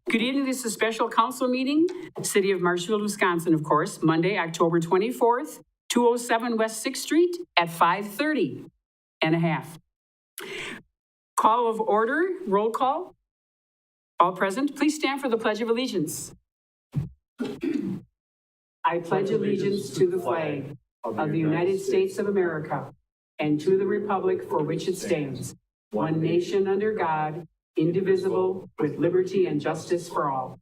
Good evening. This is a special council meeting, City of Marshfield, Wisconsin, of course, Monday, October 24th, 207 West 6th Street at 5:30 and a half. Call of order, roll call. All present, please stand for the Pledge of Allegiance. I pledge allegiance to the flag of the United States of America and to the republic for which it stands, one nation under God, indivisible, with liberty and justice for all.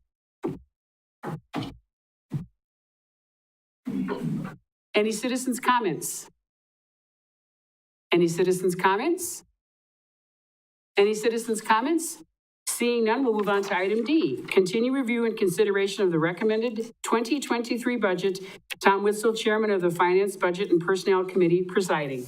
Any citizens' comments? Any citizens' comments? Any citizens' comments? Seeing none, we'll move on to item D. Continue review and consideration of the recommended 2023 budget. Tom Witzel, Chairman of the Finance, Budget, and Personnel Committee, presiding.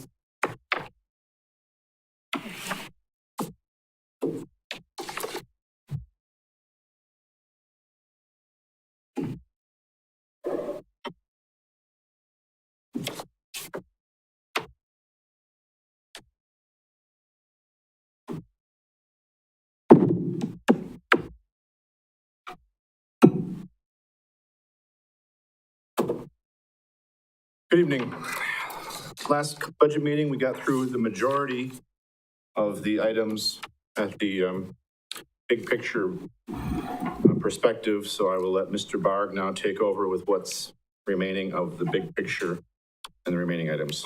Good evening. Last budget meeting, we got through the majority of the items at the big picture perspective, so I will let Mr. Barg now take over with what's remaining of the big picture and the remaining items.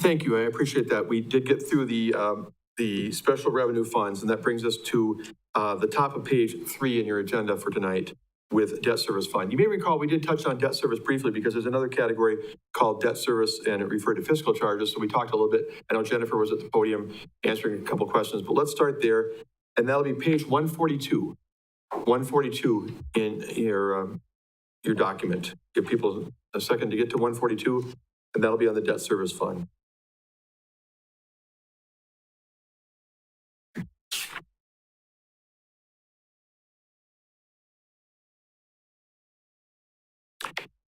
Thank you. I appreciate that. We did get through the special revenue funds, and that brings us to the top of page 3 in your agenda for tonight with debt service fund. You may recall we did touch on debt service briefly because there's another category called debt service and it referred to fiscal charges. So we talked a little bit. I know Jennifer was at the podium answering a couple of questions, but let's start there. And that'll be page 142. 142 in your document. Give people a second to get to 142, and that'll be on the debt service fund.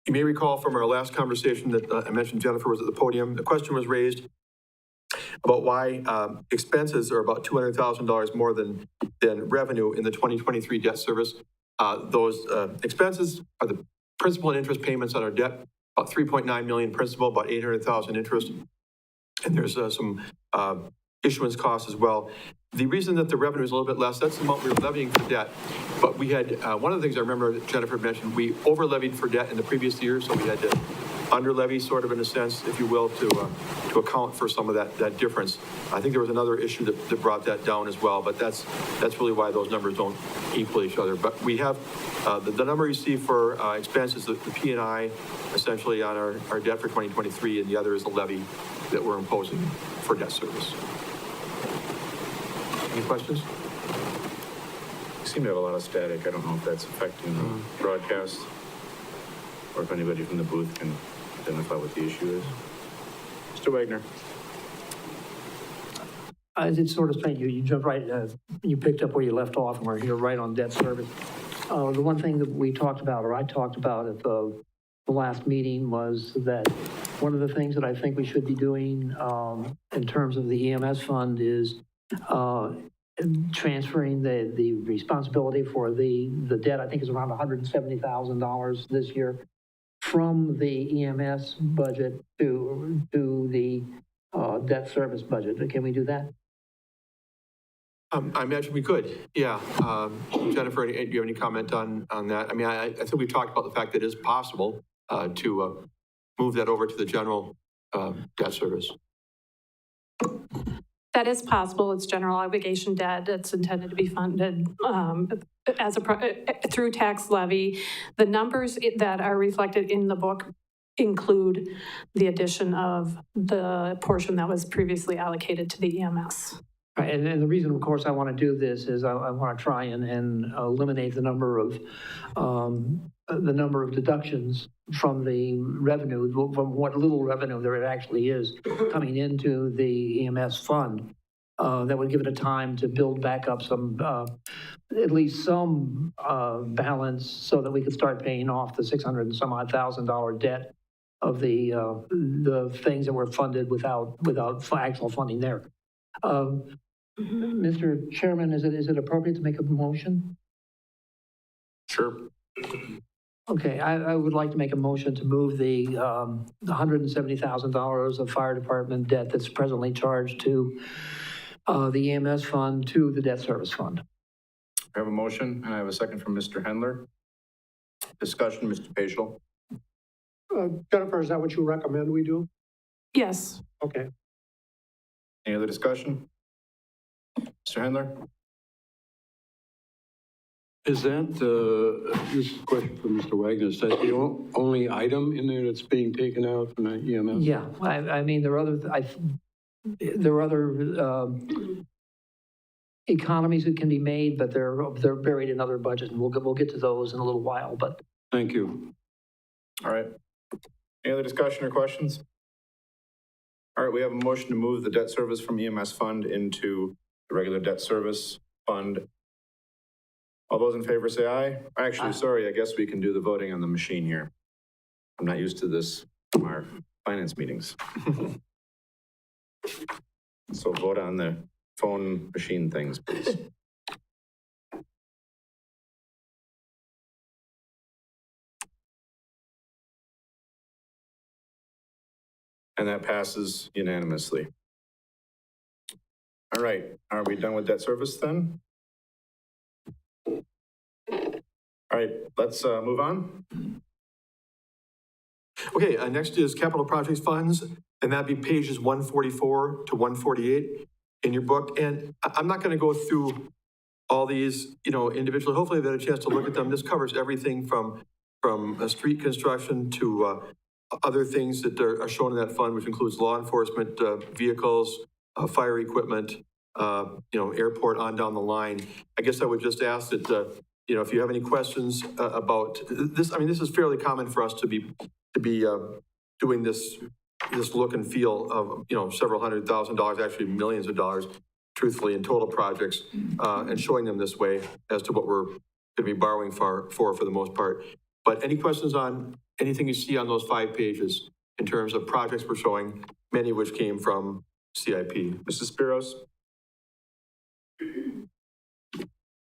You may recall from our last conversation that I mentioned Jennifer was at the podium. The question was raised about why expenses are about $200,000 more than revenue in the 2023 debt service. Those expenses are the principal and interest payments on our debt, about 3.9 million principal, about 800,000 interest. And there's some issuance costs as well. The reason that the revenue is a little bit less, that's the amount we were levying for debt. But we had, one of the things I remember that Jennifer mentioned, we over levied for debt in the previous year, so we had to under levy sort of in a sense, if you will, to account for some of that difference. I think there was another issue that brought that down as well, but that's really why those numbers don't equal each other. But we have the number you see for expenses, the P&I essentially on our debt for 2023, and the other is the levy that we're imposing for debt service. Any questions? We seem to have a lot of static. I don't know if that's affecting the broadcast or if anybody from the booth can identify what the issue is. Mr. Wagner. I did sort of think you jumped right, you picked up where you left off, and we're here right on debt service. The one thing that we talked about, or I talked about at the last meeting, was that one of the things that I think we should be doing in terms of the EMS fund is transferring the responsibility for the debt. I think is around $170,000 this year from the EMS budget to the debt service budget. Can we do that? I imagine we could, yeah. Jennifer, do you have any comment on that? I mean, I think we've talked about the fact that it is possible to move that over to the general debt service. That is possible. It's general obligation debt. It's intended to be funded through tax levy. The numbers that are reflected in the book include the addition of the portion that was previously allocated to the EMS. Right, and the reason, of course, I want to do this is I want to try and eliminate the number of deductions from the revenue, from what little revenue there actually is coming into the EMS fund. That would give it a time to build back up some, at least some balance, so that we could start paying off the $600 and some odd $1,000 debt of the things that were funded without actual funding there. Mr. Chairman, is it appropriate to make a motion? Sure. Okay, I would like to make a motion to move the $170,000 of fire department debt that's presently charged to the EMS fund to the debt service fund. I have a motion, and I have a second from Mr. Hendler. Discussion, Mr. Paschal. Jennifer, is that what you recommend we do? Yes. Okay. Any other discussion? Mr. Hendler? Is that, this is a question for Mr. Wagner, is that the only item in there that's being taken out from the EMS? Yeah, I mean, there are other economies that can be made, but they're buried in other budgets, and we'll get to those in a little while, but. Thank you. All right. Any other discussion or questions? All right, we have a motion to move the debt service from EMS fund into the regular debt service fund. All those in favor say aye. Actually, sorry, I guess we can do the voting on the machine here. I'm not used to this from our finance meetings. So vote on the phone machine things, please. And that passes unanimously. All right, are we done with debt service then? All right, let's move on. Okay, next is capital projects funds, and that'd be pages 144 to 148 in your book. And I'm not going to go through all these, individually. Hopefully, you've had a chance to look at them. This covers everything from street construction to other things that are shown in that fund, which includes law enforcement vehicles, fire equipment, airport on down the line. I guess I would just ask that, if you have any questions about this, this is fairly common for us to be doing this look and feel of, several $100,000, actually millions of dollars, truthfully, in total projects, and showing them this way as to what we're going to be borrowing for the most part. But any questions on anything you see on those 5 pages in terms of projects we're showing, many of which came from CIP? Mrs. Spiros?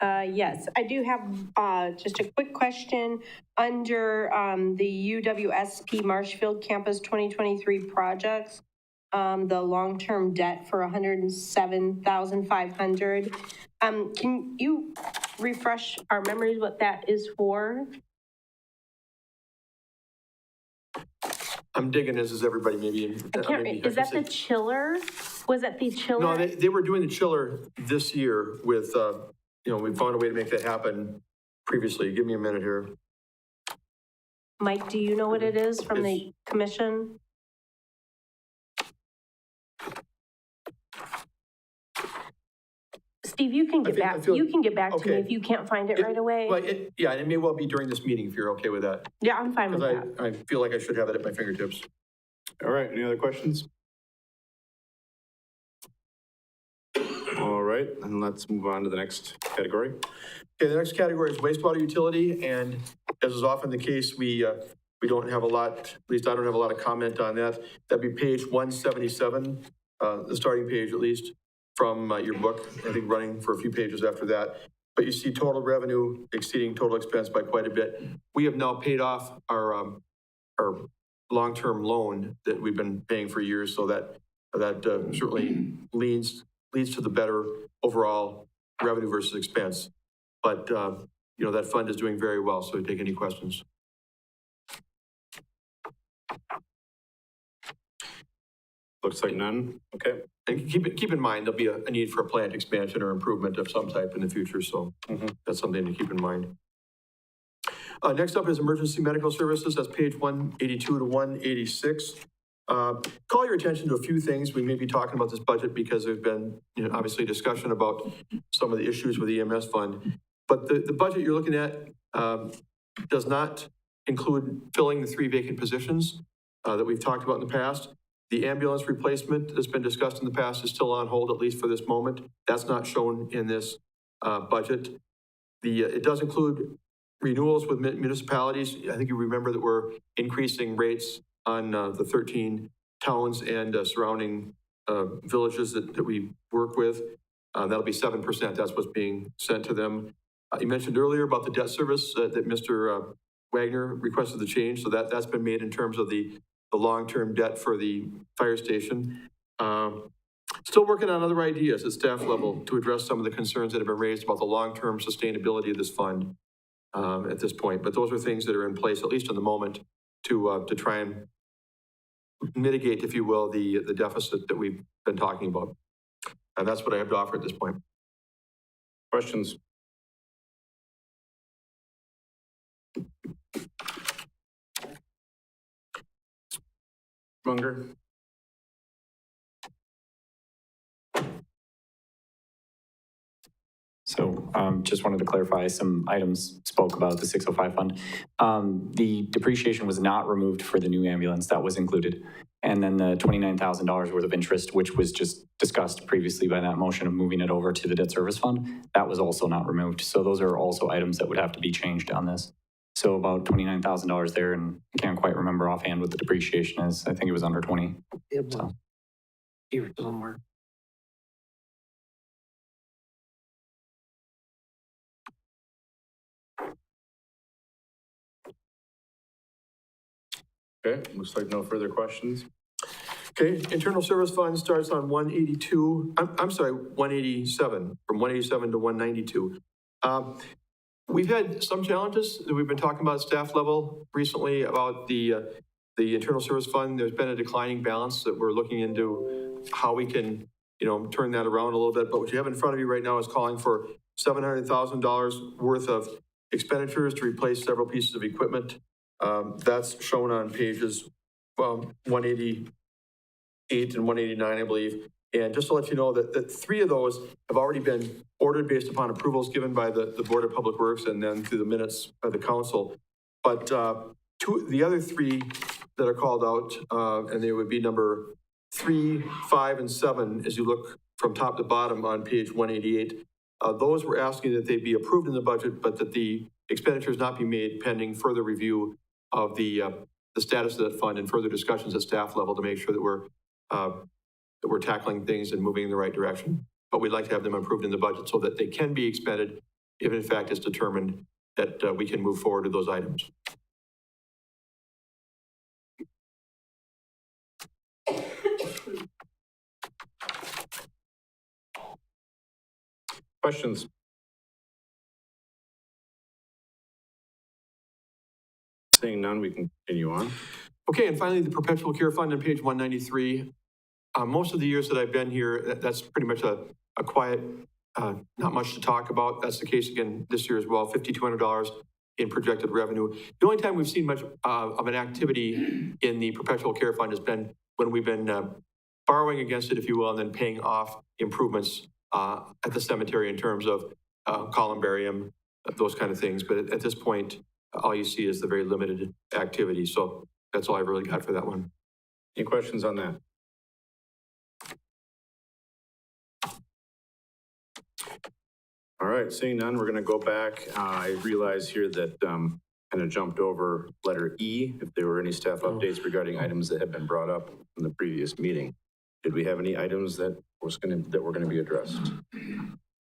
Yes, I do have just a quick question. Under the UWSP Marshfield Campus 2023 projects, the long-term debt for $107,500. Can you refresh our memories what that is for? I'm digging as is everybody maybe. I can't, is that the chiller? Was that the chiller? No, they were doing the chiller this year with, we found a way to make that happen previously. Give me a minute here. Mike, do you know what it is from the commission? Steve, you can get back to me if you can't find it right away. Well, it may well be during this meeting if you're okay with that. Yeah, I'm fine with that. I feel like I should have it at my fingertips. All right, any other questions? All right, and let's move on to the next category. Okay, the next category is wastewater utility, and as is often the case, we don't have a lot, at least I don't have a lot of comment on that. That'd be page 177, the starting page at least, from your book, I think running for a few pages after that. But you see total revenue exceeding total expense by quite a bit. We have now paid off our long-term loan that we've been paying for years, so that certainly leads to the better overall revenue versus expense. But, that fund is doing very well, so we take any questions. Looks like none, okay. And keep in mind, there'll be a need for a plant expansion or improvement of some type in the future, so that's something to keep in mind. Next up is emergency medical services. That's page 182 to 186. Call your attention to a few things. We may be talking about this budget because there's been, obviously discussion about some of the issues with the EMS fund. But the budget you're looking at does not include filling the 3 vacant positions that we've talked about in the past. The ambulance replacement that's been discussed in the past is still on hold, at least for this moment. That's not shown in this budget. It does include renewals with municipalities. I think you remember that we're increasing rates on the 13 towns and surrounding villages that we work with. That'll be 7%. That's what's being sent to them. You mentioned earlier about the debt service that Mr. Wagner requested the change, so that's been made in terms of the long-term debt for the fire station. Still working on other ideas at staff level to address some of the concerns that have been raised about the long-term sustainability of this fund at this point. But those are things that are in place, at least in the moment, to try and mitigate, if you will, the deficit that we've been talking about. And that's what I have to offer at this point. Questions? Munger? So just wanted to clarify some items spoke about the 605 fund. The depreciation was not removed for the new ambulance, that was included. And then the $29,000 worth of interest, which was just discussed previously by that motion of moving it over to the debt service fund, that was also not removed. So those are also items that would have to be changed on this. So about $29,000 there, and I can't quite remember offhand what the depreciation is. I think it was under 20. It was So. here somewhere. Okay, looks like no further questions. Okay, internal service fund starts on 182, I'm sorry, 187, from 187 to 192. We've had some challenges that we've been talking about at staff level recently about the internal service fund. There's been a declining balance that we're looking into how we can, turn that around a little bit. But what you have in front of you right now is calling for $700,000 worth of expenditures to replace several pieces of equipment. That's shown on pages 188 and 189, I believe. And just to let you know that 3 of those have already been ordered based upon approvals given by the Board of Public Works and then through the minutes of the council. But the other 3 that are called out, and they would be number 3, 5, and 7, as you look from top to bottom on page 188, those were asking that they be approved in the budget, but that the expenditures not be made pending further review of the status of that fund and further discussions at staff level to make sure that we're tackling things and moving in the right direction. But we'd like to have them approved in the budget so that they can be expended if in fact it's determined that we can move forward with those items. Questions? Seeing none, we can continue on. Okay, and finally, the perpetual care fund on page 193. Most of the years that I've been here, that's pretty much a quiet, not much to talk about. That's the case again this year as well, $5,200 in projected revenue. The only time we've seen much of an activity in the perpetual care fund has been when we've been borrowing against it, if you will, and then paying off improvements at the cemetery in terms of columbarium, those kind of things. But at this point, all you see is the very limited activity. So that's all I've really got for that one. Any questions on that? All right, seeing none, we're going to go back. I realize here that kind of jumped over letter E, if there were any staff updates regarding items that had been brought up in the previous meeting. Did we have any items that were going to be addressed?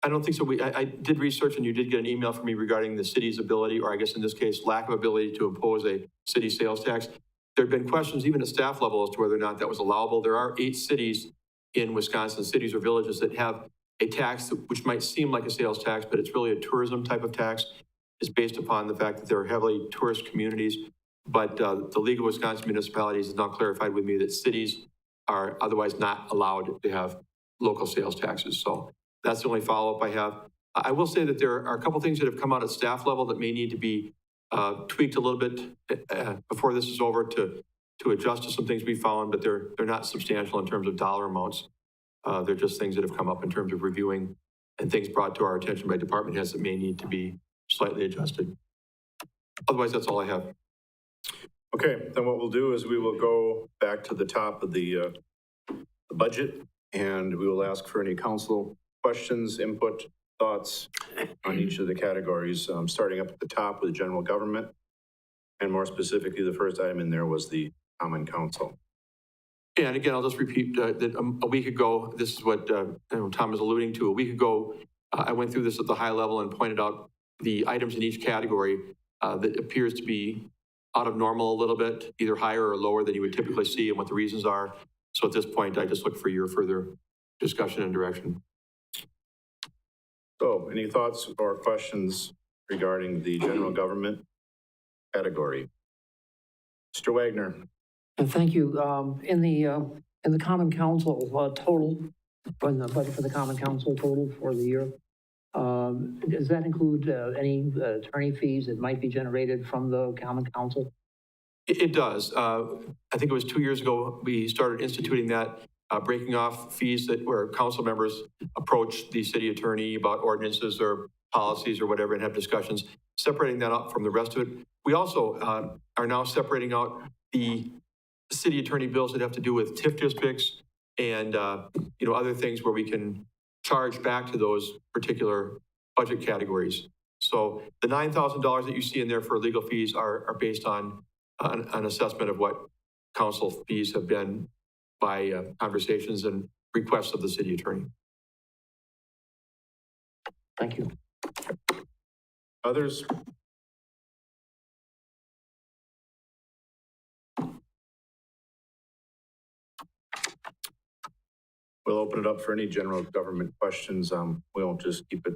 I don't think so. I did research, and you did get an email from me regarding the city's ability, or I guess in this case, lack of ability to impose a city sales tax. There have been questions even at staff level as to whether or not that was allowable. There are 8 cities in Wisconsin, cities or villages that have a tax which might seem like a sales tax, but it's really a tourism type of tax. It's based upon the fact that they're heavily tourist communities. But the League of Wisconsin Municipalities has now clarified with me that cities are otherwise not allowed to have local sales taxes. So that's the only follow-up I have. I will say that there are a couple things that have come out at staff level that may need to be tweaked a little bit before this is over to adjust to some things we found, but they're not substantial in terms of dollar amounts. They're just things that have come up in terms of reviewing and things brought to our attention by department heads that may need to be slightly adjusted. Otherwise, that's all I have. Okay, then what we'll do is we will go back to the top of the budget, and we will ask for any council questions, input, thoughts on each of the categories, starting up at the top with general government. And more specifically, the first item in there was the common council. Yeah, and again, I'll just repeat that a week ago, this is what Tom is alluding to. A week ago, I went through this at the high level and pointed out the items in each category that appears to be out of normal a little bit, either higher or lower than you would typically see, and what the reasons are. So at this point, I just look for your further discussion and direction. So any thoughts or questions regarding the general government category? Mr. Wagner? And thank you. In the Common Council total, from the budget for the Common Council total for the year, does that include any attorney fees that might be generated from the Common Council? It does. I think it was 2 years ago, we started instituting that, breaking off fees that where council members approach the city attorney about ordinances or policies or whatever and have discussions, separating that out from the rest of it. We also are now separating out the city attorney bills that have to do with TIF districts and other things where we can charge back to those particular budget categories. So the $9,000 that you see in there for legal fees are based on an assessment of what council fees have been by conversations and requests of the city attorney. Thank you. Others? We'll open it up for any general government questions. We won't just keep it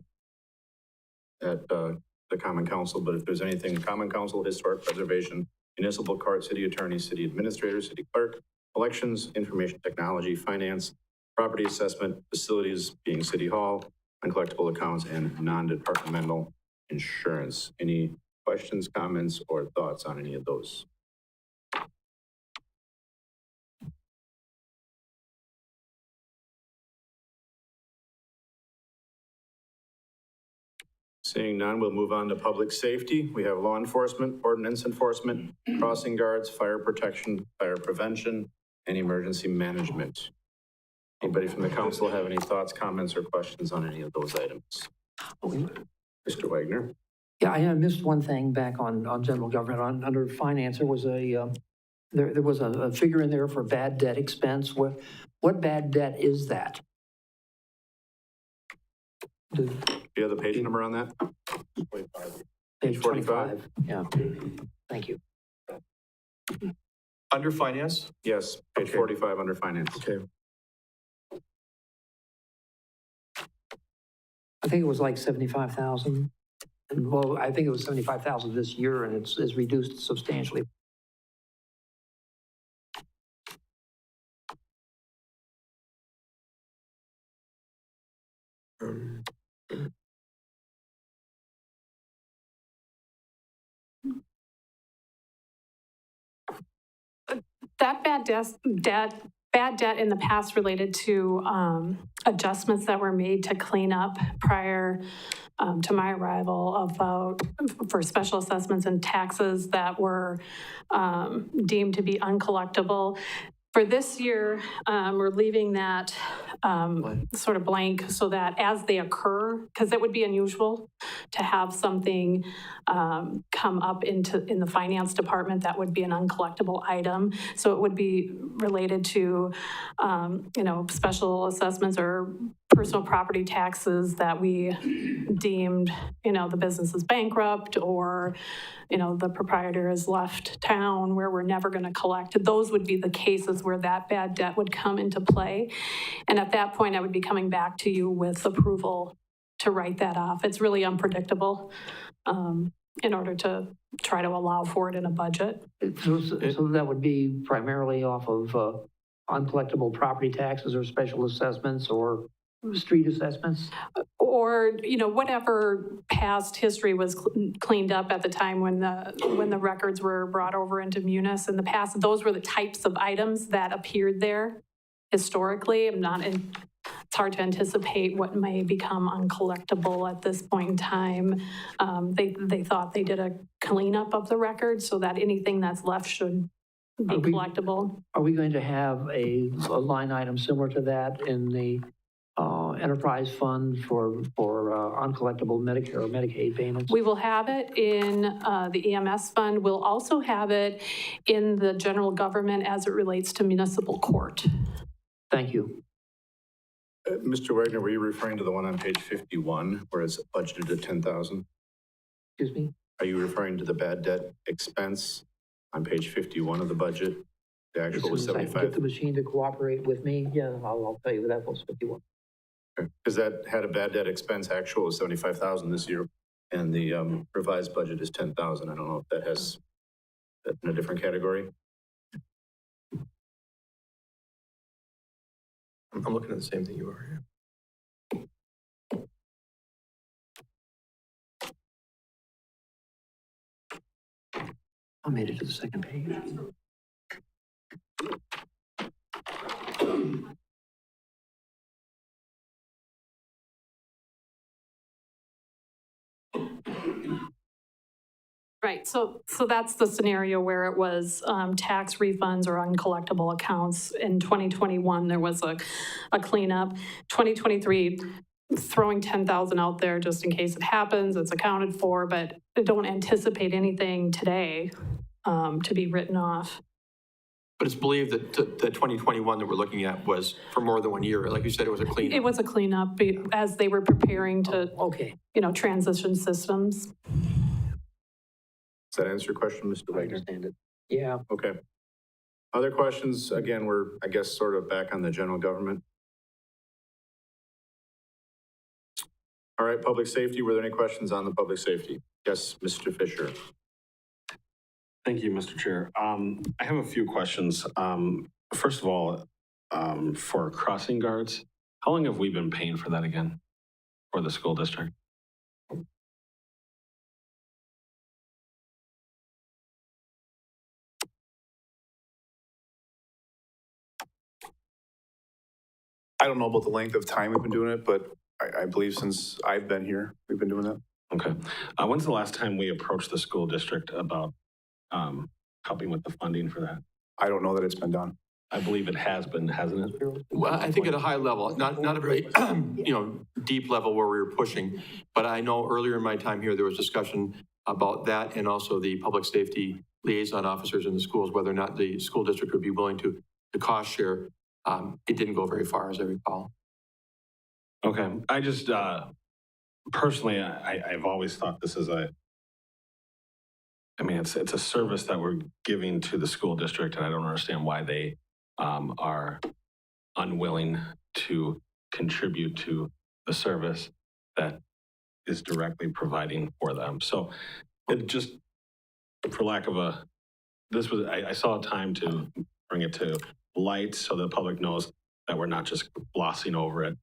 at the Common Council, but if there's anything, Common Council, Historic Preservation, Municipal Court, City Attorney, City Administrator, City Clerk, Elections, Information Technology, Finance, Property Assessment, Facilities, being City Hall, Uncollectible Accounts, and Non-Departmental Insurance. Any questions, comments, or thoughts on any of those? Seeing none, we'll move on to public safety. We have law enforcement, ordinance enforcement, crossing guards, fire protection, fire prevention, and emergency management. Anybody from the council have any thoughts, comments, or questions on any of those items? Mr. Wagner? Yeah, I missed one thing back on general government. Under finance, there was there was a figure in there for bad debt expense. What bad debt is that? Do you have the page number on that? Page 45. 25. Yeah. Thank you. Under finance? Yes, page Okay. 45 under finance. Okay. I think it was like 75,000. Well, I think it was 75,000 this year, and it's reduced substantially. That bad debt in the past related to adjustments that were made to clean up prior to my arrival for special assessments and taxes that were deemed to be uncollectible. For this year, we're leaving that sort of blank so that as they occur, because it would be unusual to have something come up in the finance department that would be an uncollectible item. So it would be related to, special assessments or personal property taxes that we deemed, the business is bankrupt or, the proprietor has left town where we're never going to collect. Those would be the cases where that bad debt would come into play. And at that point, I would be coming back to you with approval to write that off. It's really unpredictable in order to try to allow for it in a budget. So that would be primarily off of uncollectible property taxes or special assessments or street assessments? Or, whatever past history was cleaned up at the time when the records were brought over into Munis in the past. Those were the types of items that appeared there historically. It's hard to anticipate what may become uncollectible at this point in time. They thought they did a cleanup of the records so that anything that's left should be collectible. Are we going to have a line item similar to that in the enterprise fund for uncollectible Medicare or Medicaid payments? We will have it in the EMS fund. We'll also have it in the general government as it relates to municipal court. Thank you. Mr. Wagner, were you referring to the one on page 51 where it's budgeted at 10,000? Excuse me? Are you referring to the bad debt expense on page 51 of the budget? The As actual soon was as I can get 75? the machine to cooperate with me, yeah, I'll tell you that was 51. Because that had a bad debt expense actual of 75,000 this year, and the revised budget is 10,000. I don't know if that has that in a different category. I'm looking at the same thing you are, yeah. I made it to the second page. Right, so that's the scenario where it was tax refunds or uncollectible accounts. In 2021, there was a cleanup. 2023, throwing 10,000 out there just in case it happens, it's accounted for, but don't anticipate anything today to be written off. But it's believed that the 2021 that we're looking at was for more than 1 year. Like you said, it was a cleanup. It was a cleanup as they were preparing to, Okay. transition systems. Does that answer your question, Mr. I Wagner? understand it. Yeah. Okay. Other questions? Again, we're, I guess, sort of back on the general government. All right, public safety. Were there any questions on the public safety? Yes, Mr. Fisher. Thank you, Mr. Chair. I have a few questions. First of all, for crossing guards, how long have we been paying for that again for the school district? I don't know about the length of time we've been doing it, but I believe since I've been here, we've been doing that. Okay. When's the last time we approached the school district about helping with the funding for that? I don't know that it's been done. I believe it has been, hasn't it? Well, I think at a high level, not a very, deep level where we were pushing. But I know earlier in my time here, there was discussion about that and also the public safety liaison officers in the schools, whether or not the school district would be willing to cost share. It didn't go very far, as I recall. Okay. I just, personally, I've always thought this is it's a service that we're giving to the school district, and I don't understand why they are unwilling to contribute to the service that is directly providing for them. So it just, for lack of I saw a time to bring it to light so the public knows that we're not just glossing over it.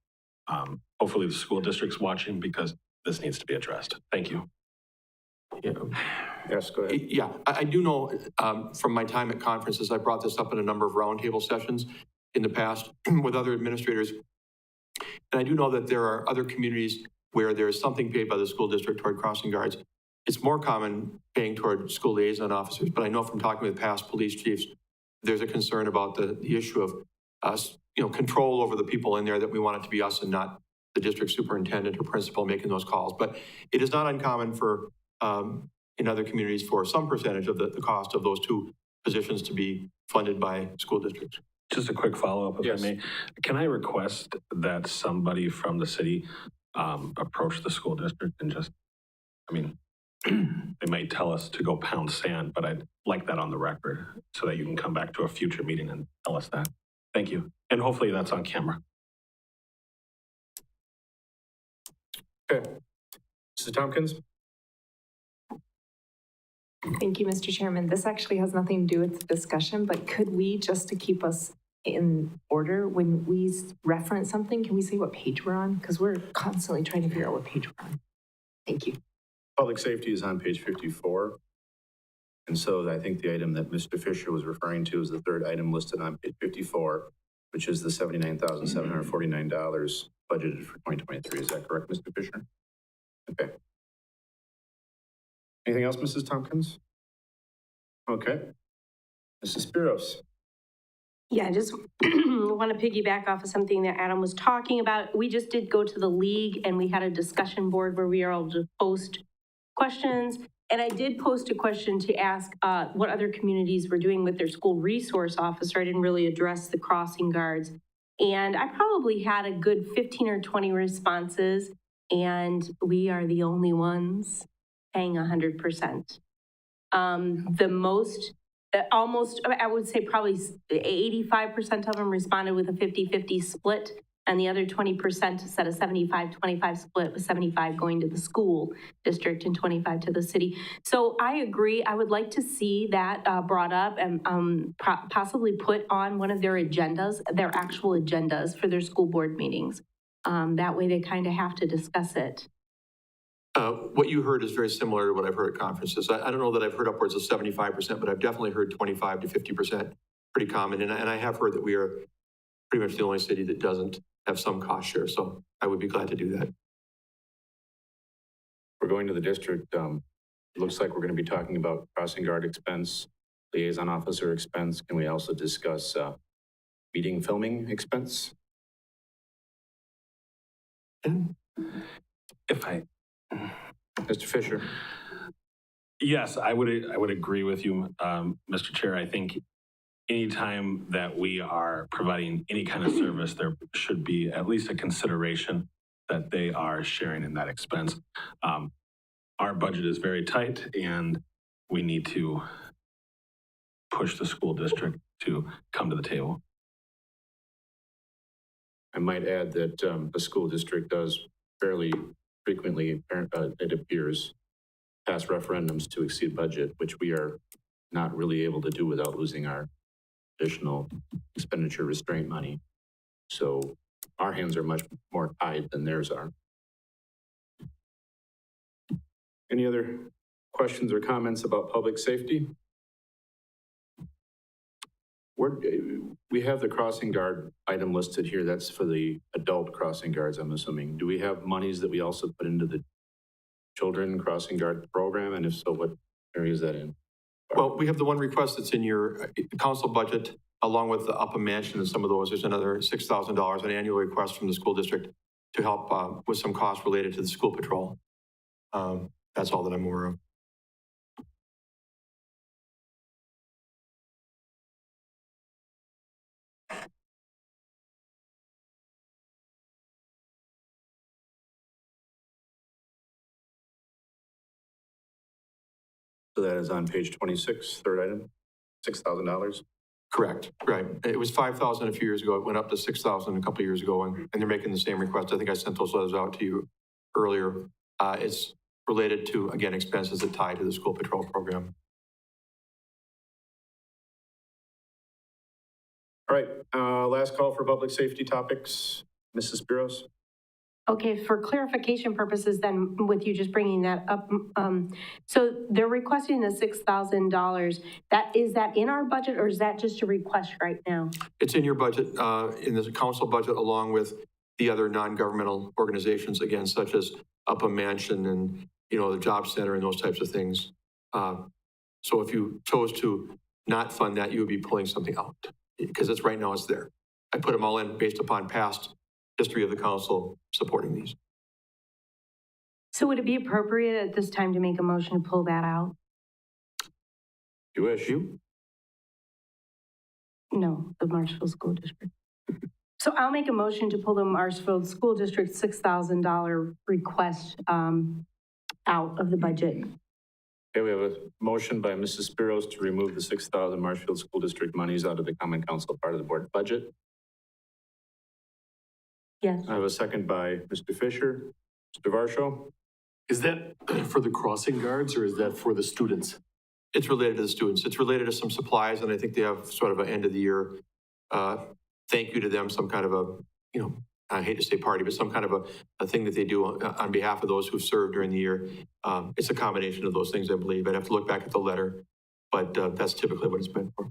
Hopefully the school district's watching because this needs to be addressed. Thank you. Yeah. Yes, go ahead. Yeah, I do know from my time at conferences, I brought this up in a number of roundtable sessions in the past with other administrators. And I do know that there are other communities where there is something paid by the school district toward crossing guards. It's more common paying toward school liaison officers, but I know from talking with past police chiefs, there's a concern about the issue of us, control over the people in there, that we want it to be us and not the district superintendent or principal making those calls. But it is not uncommon for, in other communities, for some percentage of the cost of those two positions to be funded by school districts. Just a quick follow-up, if Yes. I may. Can I request that somebody from the city approach the school district and just, they might tell us to go pound sand, but I'd like that on the record so that you can come back to a future meeting and tell us that. Thank you. And hopefully that's on camera. Okay. Mrs. Tompkins? Thank you, Mr. Chairman. This actually has nothing to do with the discussion, but could we, just to keep us in order, when we reference something, can we say what page we're on? Because we're constantly trying to figure out what page we're on. Thank you. Public safety is on page 54. And so I think the item that Mr. Fisher was referring to is the third item listed on page 54, which is the $79,749 budgeted for 2023. Is that correct, Mr. Fisher? Okay. Anything else, Mrs. Tompkins? Okay. Mrs. Spiros? Yeah, I just want to piggyback off of something that Adam was talking about. We just did go to the league and we had a discussion board where we were able to post questions. And I did post a question to ask what other communities were doing with their school resource officer. I didn't really address the crossing guards. And I probably had a good 15 or 20 responses, and we are the only ones paying 100%. The most, almost, I would say probably 85% of them responded with a 50-50 split, and the other 20% said a 75-25 split, with 75 going to the school district and 25 to the city. So I agree. I would like to see that brought up and possibly put on one of their agendas, their actual agendas for their school board meetings. That way they kind of have to discuss it. What you heard is very similar to what I've heard at conferences. I don't know that I've heard upwards of 75%, but I've definitely heard 25 to 50%, pretty common. And I have heard that we are pretty much the only city that doesn't have some cost share. So I would be glad to do that. We're going to the district. Looks like we're going to be talking about crossing guard expense, liaison officer expense. Can we also discuss meeting filming expense? If I, Mr. Fisher. yes, I would agree with you, Mr. Chair. I think anytime that we are providing any kind of service, there should be at least a consideration that they are sharing in that expense. Our budget is very tight, and we need to push the school district to come to the table. I might add that the school district does fairly frequently, it appears, pass referendums to exceed budget, which we are not really able to do without losing our additional expenditure restraint money. So our hands are much more tied than theirs are. Any other questions or comments about public safety? We have the crossing guard item listed here. That's for the adult crossing guards, I'm assuming. Do we have monies that we also put into the children crossing guard program? And if so, what area is that in? Well, we have the one request that's in your council budget, along with the Upper Mansion and some of those. There's another $6,000, an annual request from the school district to help with some costs related to the school patrol. That's all that I'm aware of. So that is on page 26, third item, $6,000. Correct, right. It was 5,000 a few years ago. It went up to 6,000 a couple of years ago, and they're making the same request. I think I sent those letters out to you earlier. It's related to, again, expenses that tie to the school patrol program. All right, last call for public safety topics. Mrs. Spiros? Okay, for clarification purposes then, with you just bringing that up, so they're requesting the $6,000. Is that in our budget, or is that just a request right now? It's in your budget, in the council budget, along with the other non-governmental organizations, again, such as Upper Mansion and, the Job Center and those types of things. So if you chose to not fund that, you would be pulling something out, because it's right now it's there. I put them all in based upon past history of the council supporting these. So would it be appropriate at this time to make a motion to pull that out? You wish. No, the Marshfield School District. So I'll make a motion to pull the Marshfield School District $6,000 request out of the budget. Okay, we have a motion by Mrs. Spiros to remove the 6,000 Marshfield School District monies out of the Common Council part of the board budget. Yes. I have a second by Mr. Fisher. Mr. Varsho? Is that for the crossing guards, or is that for the students? It's related to the students. It's related to some supplies, and I think they have sort of an end of the year thank you to them, some kind of a, I hate to say party, but some kind of a thing that they do on behalf of those who've served during the year. It's a combination of those things, I believe. I'd have to look back at the letter, but that's typically what it's meant for.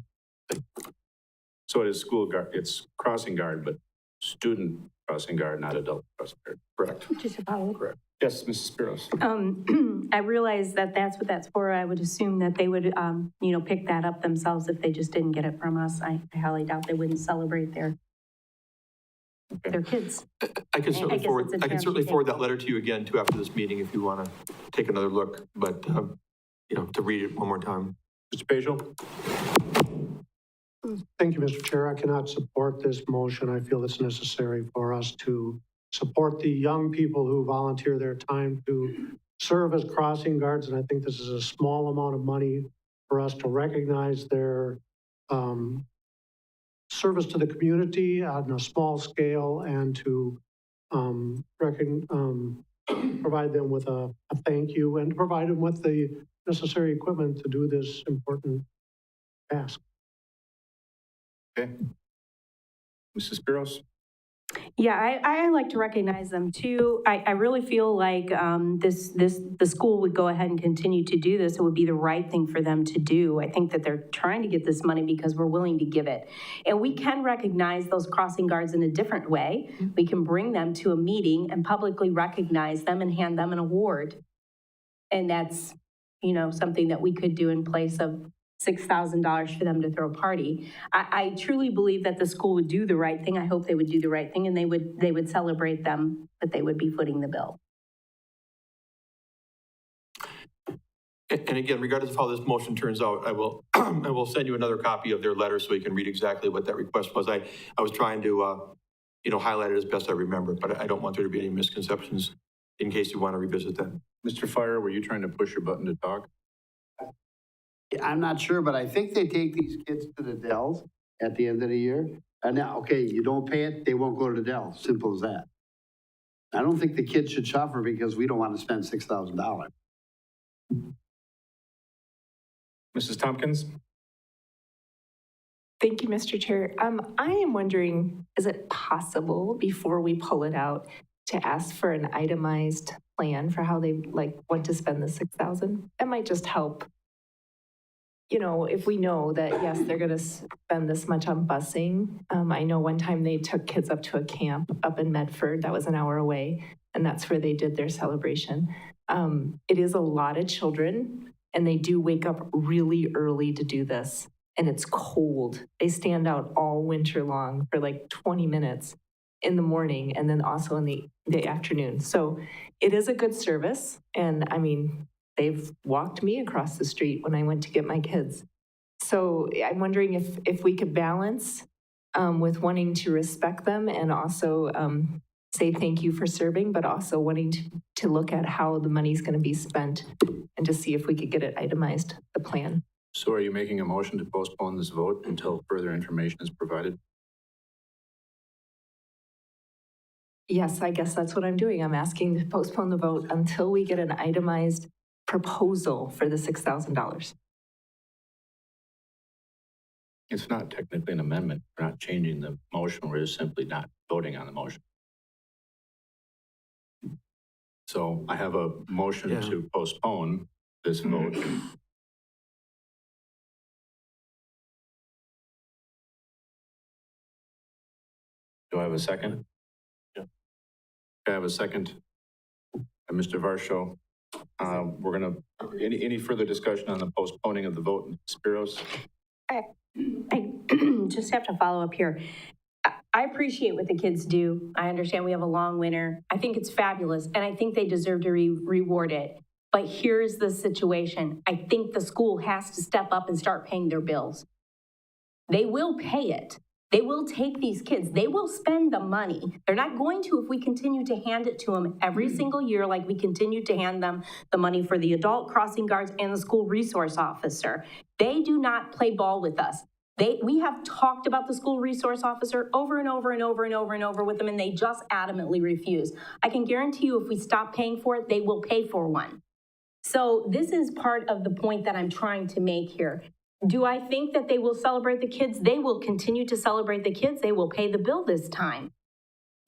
So it is school guard, it's crossing guard, but student crossing guard, not adult crossing guard. Correct. Just a follow-up. Correct. Yes, Mrs. Spiros. I realize that that's what that's for. I would assume that they would, pick that up themselves if they just didn't get it from us. I highly doubt they wouldn't celebrate their kids. I can certainly guess forward, it's a I can chance certainly to forward that letter to you again too after this meeting if you want to take another look, but to read it one more time. Mr. Pagel? Thank you, Mr. Chair. I cannot support this motion. I feel it's necessary for us to support the young people who volunteer their time to serve as crossing guards, and I think this is a small amount of money for us to recognize their service to the community on a small scale and to provide them with a thank you and provide them with the necessary equipment to do this important task. Okay. Mrs. Spiros? Yeah, I like to recognize them too. I really feel like the school would go ahead and continue to do this. It would be the right thing for them to do. I think that they're trying to get this money because we're willing to give it. And we can recognize those crossing guards in a different way. We can bring them to a meeting and publicly recognize them and hand them an award. And that's, something that we could do in place of $6,000 for them to throw a party. I truly believe that the school would do the right thing. I hope they would do the right thing and they would celebrate them, but they would be footing the bill. And again, regardless of how this motion turns out, I will send you another copy of their letter so you can read exactly what that request was. I was trying to, highlight it as best I remember, but I don't want there to be any misconceptions in case you want to revisit that. Mr. Fire, were you trying to push your button to talk? I'm not sure, but I think they take these kids to the Dells at the end of the year. And now, okay, you don't pay it, they won't go to the Dells. Simple as that. I don't think the kids should suffer because we don't want to spend $6,000. Mrs. Tompkins? Thank you, Mr. Chair. I am wondering, is it possible before we pull it out to ask for an itemized plan for how they want to spend the $6,000? That might just help. If we know that, yes, they're going to spend this much on busing. I know one time they took kids up to a camp up in Medford that was an hour away, and that's where they did their celebration. It is a lot of children, and they do wake up really early to do this, and it's cold. They stand out all winter long for 20 minutes in the morning and then also in the afternoon. So it is a good service, and they've walked me across the street when I went to get my kids. So I'm wondering if we could balance with wanting to respect them and also say thank you for serving, but also wanting to look at how the money's going to be spent and to see if we could get it itemized, the plan. So are you making a motion to postpone this vote until further information is provided? Yes, I guess that's what I'm doing. I'm asking to postpone the vote until we get an itemized proposal for the $6,000. It's not technically an amendment. We're not changing the motion. We're just simply not voting on the motion. So I have a motion to postpone this vote. Do I have a second? Yeah. I have a second. Mr. Varsho. We're going to, any further discussion on the postponing of the vote? Spiros? I just have to follow up here. I appreciate what the kids do. I understand we have a long winter. I think it's fabulous, and I think they deserve to reward it. But here's the situation. I think the school has to step up and start paying their bills. They will pay it. They will take these kids. They will spend the money. They're not going to if we continue to hand it to them every single year like we continue to hand them the money for the adult crossing guards and the school resource officer. They do not play ball with us. We have talked about the school resource officer over and over and over and over and over with them, and they just adamantly refuse. I can guarantee you if we stop paying for it, they will pay for one. So this is part of the point that I'm trying to make here. Do I think that they will celebrate the kids? They will continue to celebrate the kids. They will pay the bill this time.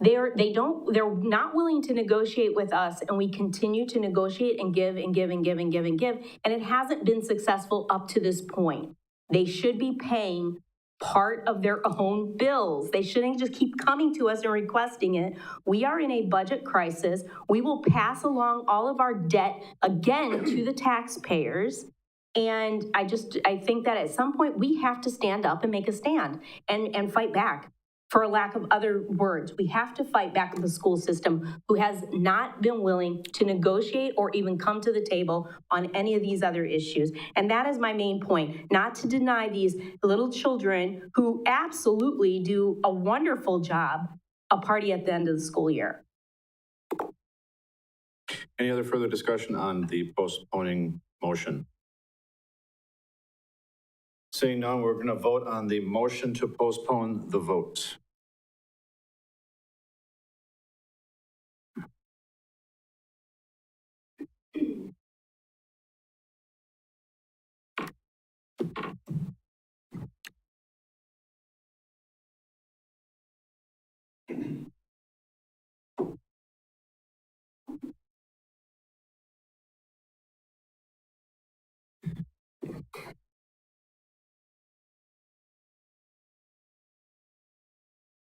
They're not willing to negotiate with us, and we continue to negotiate and give and give and give and give and give, and it hasn't been successful up to this point. They should be paying part of their own bills. They shouldn't just keep coming to us and requesting it. We are in a budget crisis. We will pass along all of our debt again to the taxpayers. And I think that at some point we have to stand up and make a stand and fight back. For a lack of other words, we have to fight back with the school system who has not been willing to negotiate or even come to the table on any of these other issues. And that is my main point, not to deny these little children who absolutely do a wonderful job, a party at the end of the school year. Any other further discussion on the postponing motion? Seeing none, we're going to vote on the motion to postpone the vote.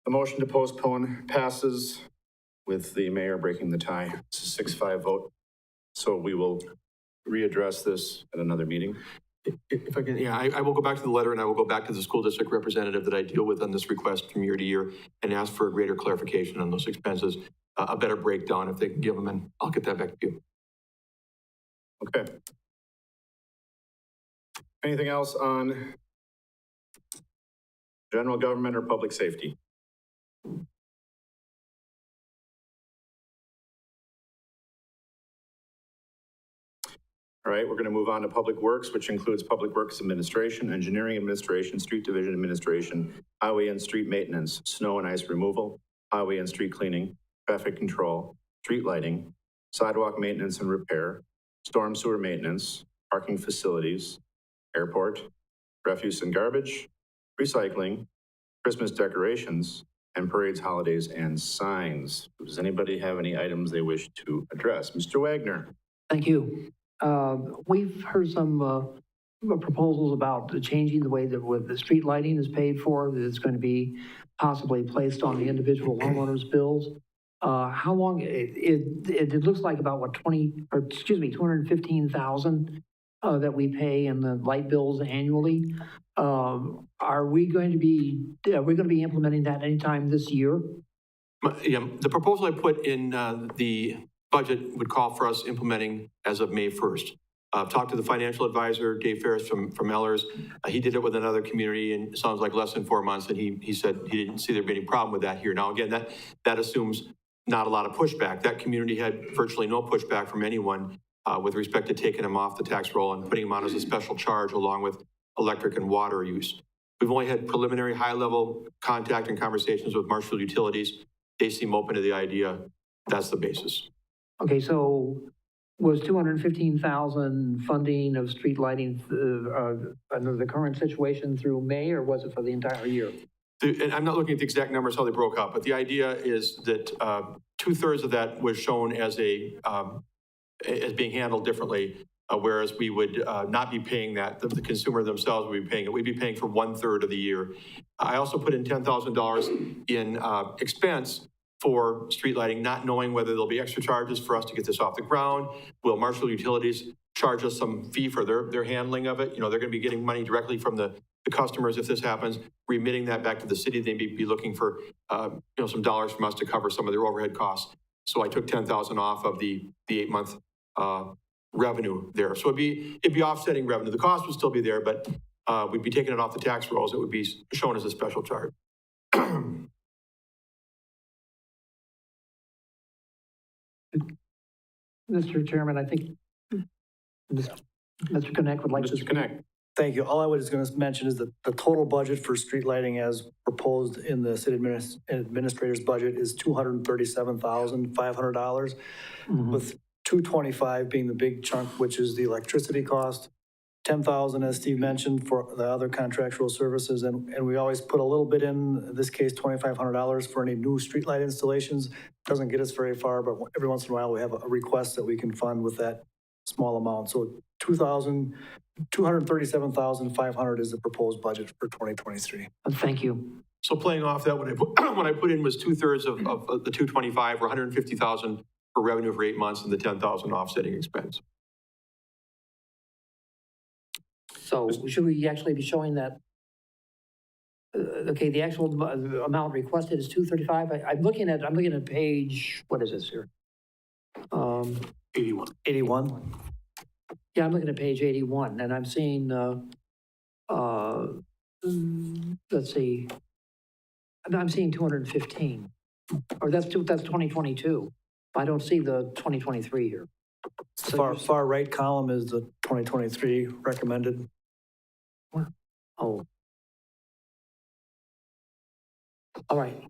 The motion to postpone passes with the mayor breaking the tie. It's a 6-5 vote. So we will readdress this at another meeting. If I can, yeah, I will go back to the letter and I will go back to the school district representative that I deal with on this request from year to year and ask for a greater clarification on those expenses, a better breakdown if they can give them, and I'll get that back to you. Okay. Anything else on general government or public safety? All right, we're going to move on to Public Works, which includes Public Works Administration, Engineering Administration, Street Division Administration, Highway and Street Maintenance, Snow and Ice Removal, Highway and Street Cleaning, Traffic Control, Street Lighting, Sidewalk Maintenance and Repair, Storm Sewer Maintenance, Parking Facilities, Airport, Refuse and Garbage, Recycling, Christmas Decorations, and Parades, Holidays, and Signs. Does anybody have any items they wish to address? Mr. Wagner. Thank you. We've heard some proposals about changing the way that the street lighting is paid for, that it's going to be possibly placed on the individual homeowners' bills. How long, it looks like about what, 215,000 that we pay in the light bills annually. Are we going to be implementing that anytime this year? Yeah, the proposal I put in the budget would call for us implementing as of May 1st. I've talked to the financial advisor, Dave Ferris from Ellers. He did it with another community and it sounds like less than 4 months, and he said he didn't see there being any problem with that here. Now, again, that assumes not a lot of pushback. That community had virtually no pushback from anyone with respect to taking them off the tax roll and putting them on as a special charge along with electric and water use. We've only had preliminary high-level contact and conversations with Marshfield Utilities. They seem open to the idea. That's the basis. Okay, so was 215,000 funding of street lighting under the current situation through May, or was it for the entire year? And I'm not looking at the exact numbers, how they broke up, but the idea is that 2/3 of that was shown as as being handled differently, whereas we would not be paying that. The consumer themselves would be paying it. We'd be paying for 1/3 of the year. I also put in $10,000 in expense for street lighting, not knowing whether there'll be extra charges for us to get this off the ground. Will Marshfield Utilities charge us some fee for their handling of it? You know, they're going to be getting money directly from the customers if this happens, remitting that back to the city. They'd be looking for some dollars from us to cover some of their overhead costs. So I took $10,000 off of the 8-month revenue there. So it'd be offsetting revenue. The cost would still be there, but we'd be taking it off the tax rolls. It would be shown as a special charge. Mr. Chairman, I think Mr. Connect would like to. Mr. Connect. Thank you. All I was going to mention is that the total budget for street lighting as proposed in the city administrator's budget is $237,500, with $225 being the big chunk, which is the electricity cost, $10,000, as Steve mentioned, for the other contractual services, and we always put a little bit in this case, $2,500 for any new streetlight installations. Doesn't get us very far, but every once in a while we have a request that we can fund with that small amount. So $237,500 is the proposed budget for 2023. Thank you. So playing off that, what I put in was 2/3 of the 225, or 150,000 for revenue for 8 months, and the 10,000 offsetting expense. So should we actually be showing that? Okay, the actual amount requested is 235. I'm looking at page, what is this here? 81. 81. Yeah, I'm looking at page 81, and I'm seeing, let's see, I'm seeing 215, or that's 2022. I don't see the 2023 here. The far right column is the 2023 recommended. Oh. All right.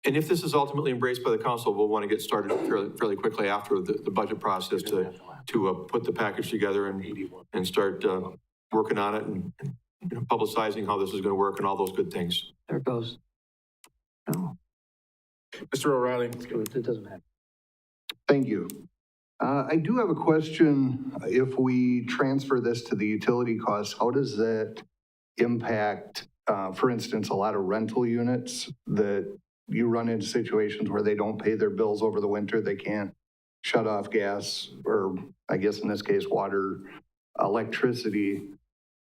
And if this is ultimately embraced by the council, we'll want to get started fairly quickly after the budget process to put the package together and start working on it and publicizing how this is going to work and all those good things. There it goes. No, Mr. O'Reilly. it doesn't matter. Thank you. I do have a question. If we transfer this to the utility costs, how does that impact, for instance, a lot of rental units that you run into situations where they don't pay their bills over the winter, they can't shut off gas, or I guess in this case, water, electricity.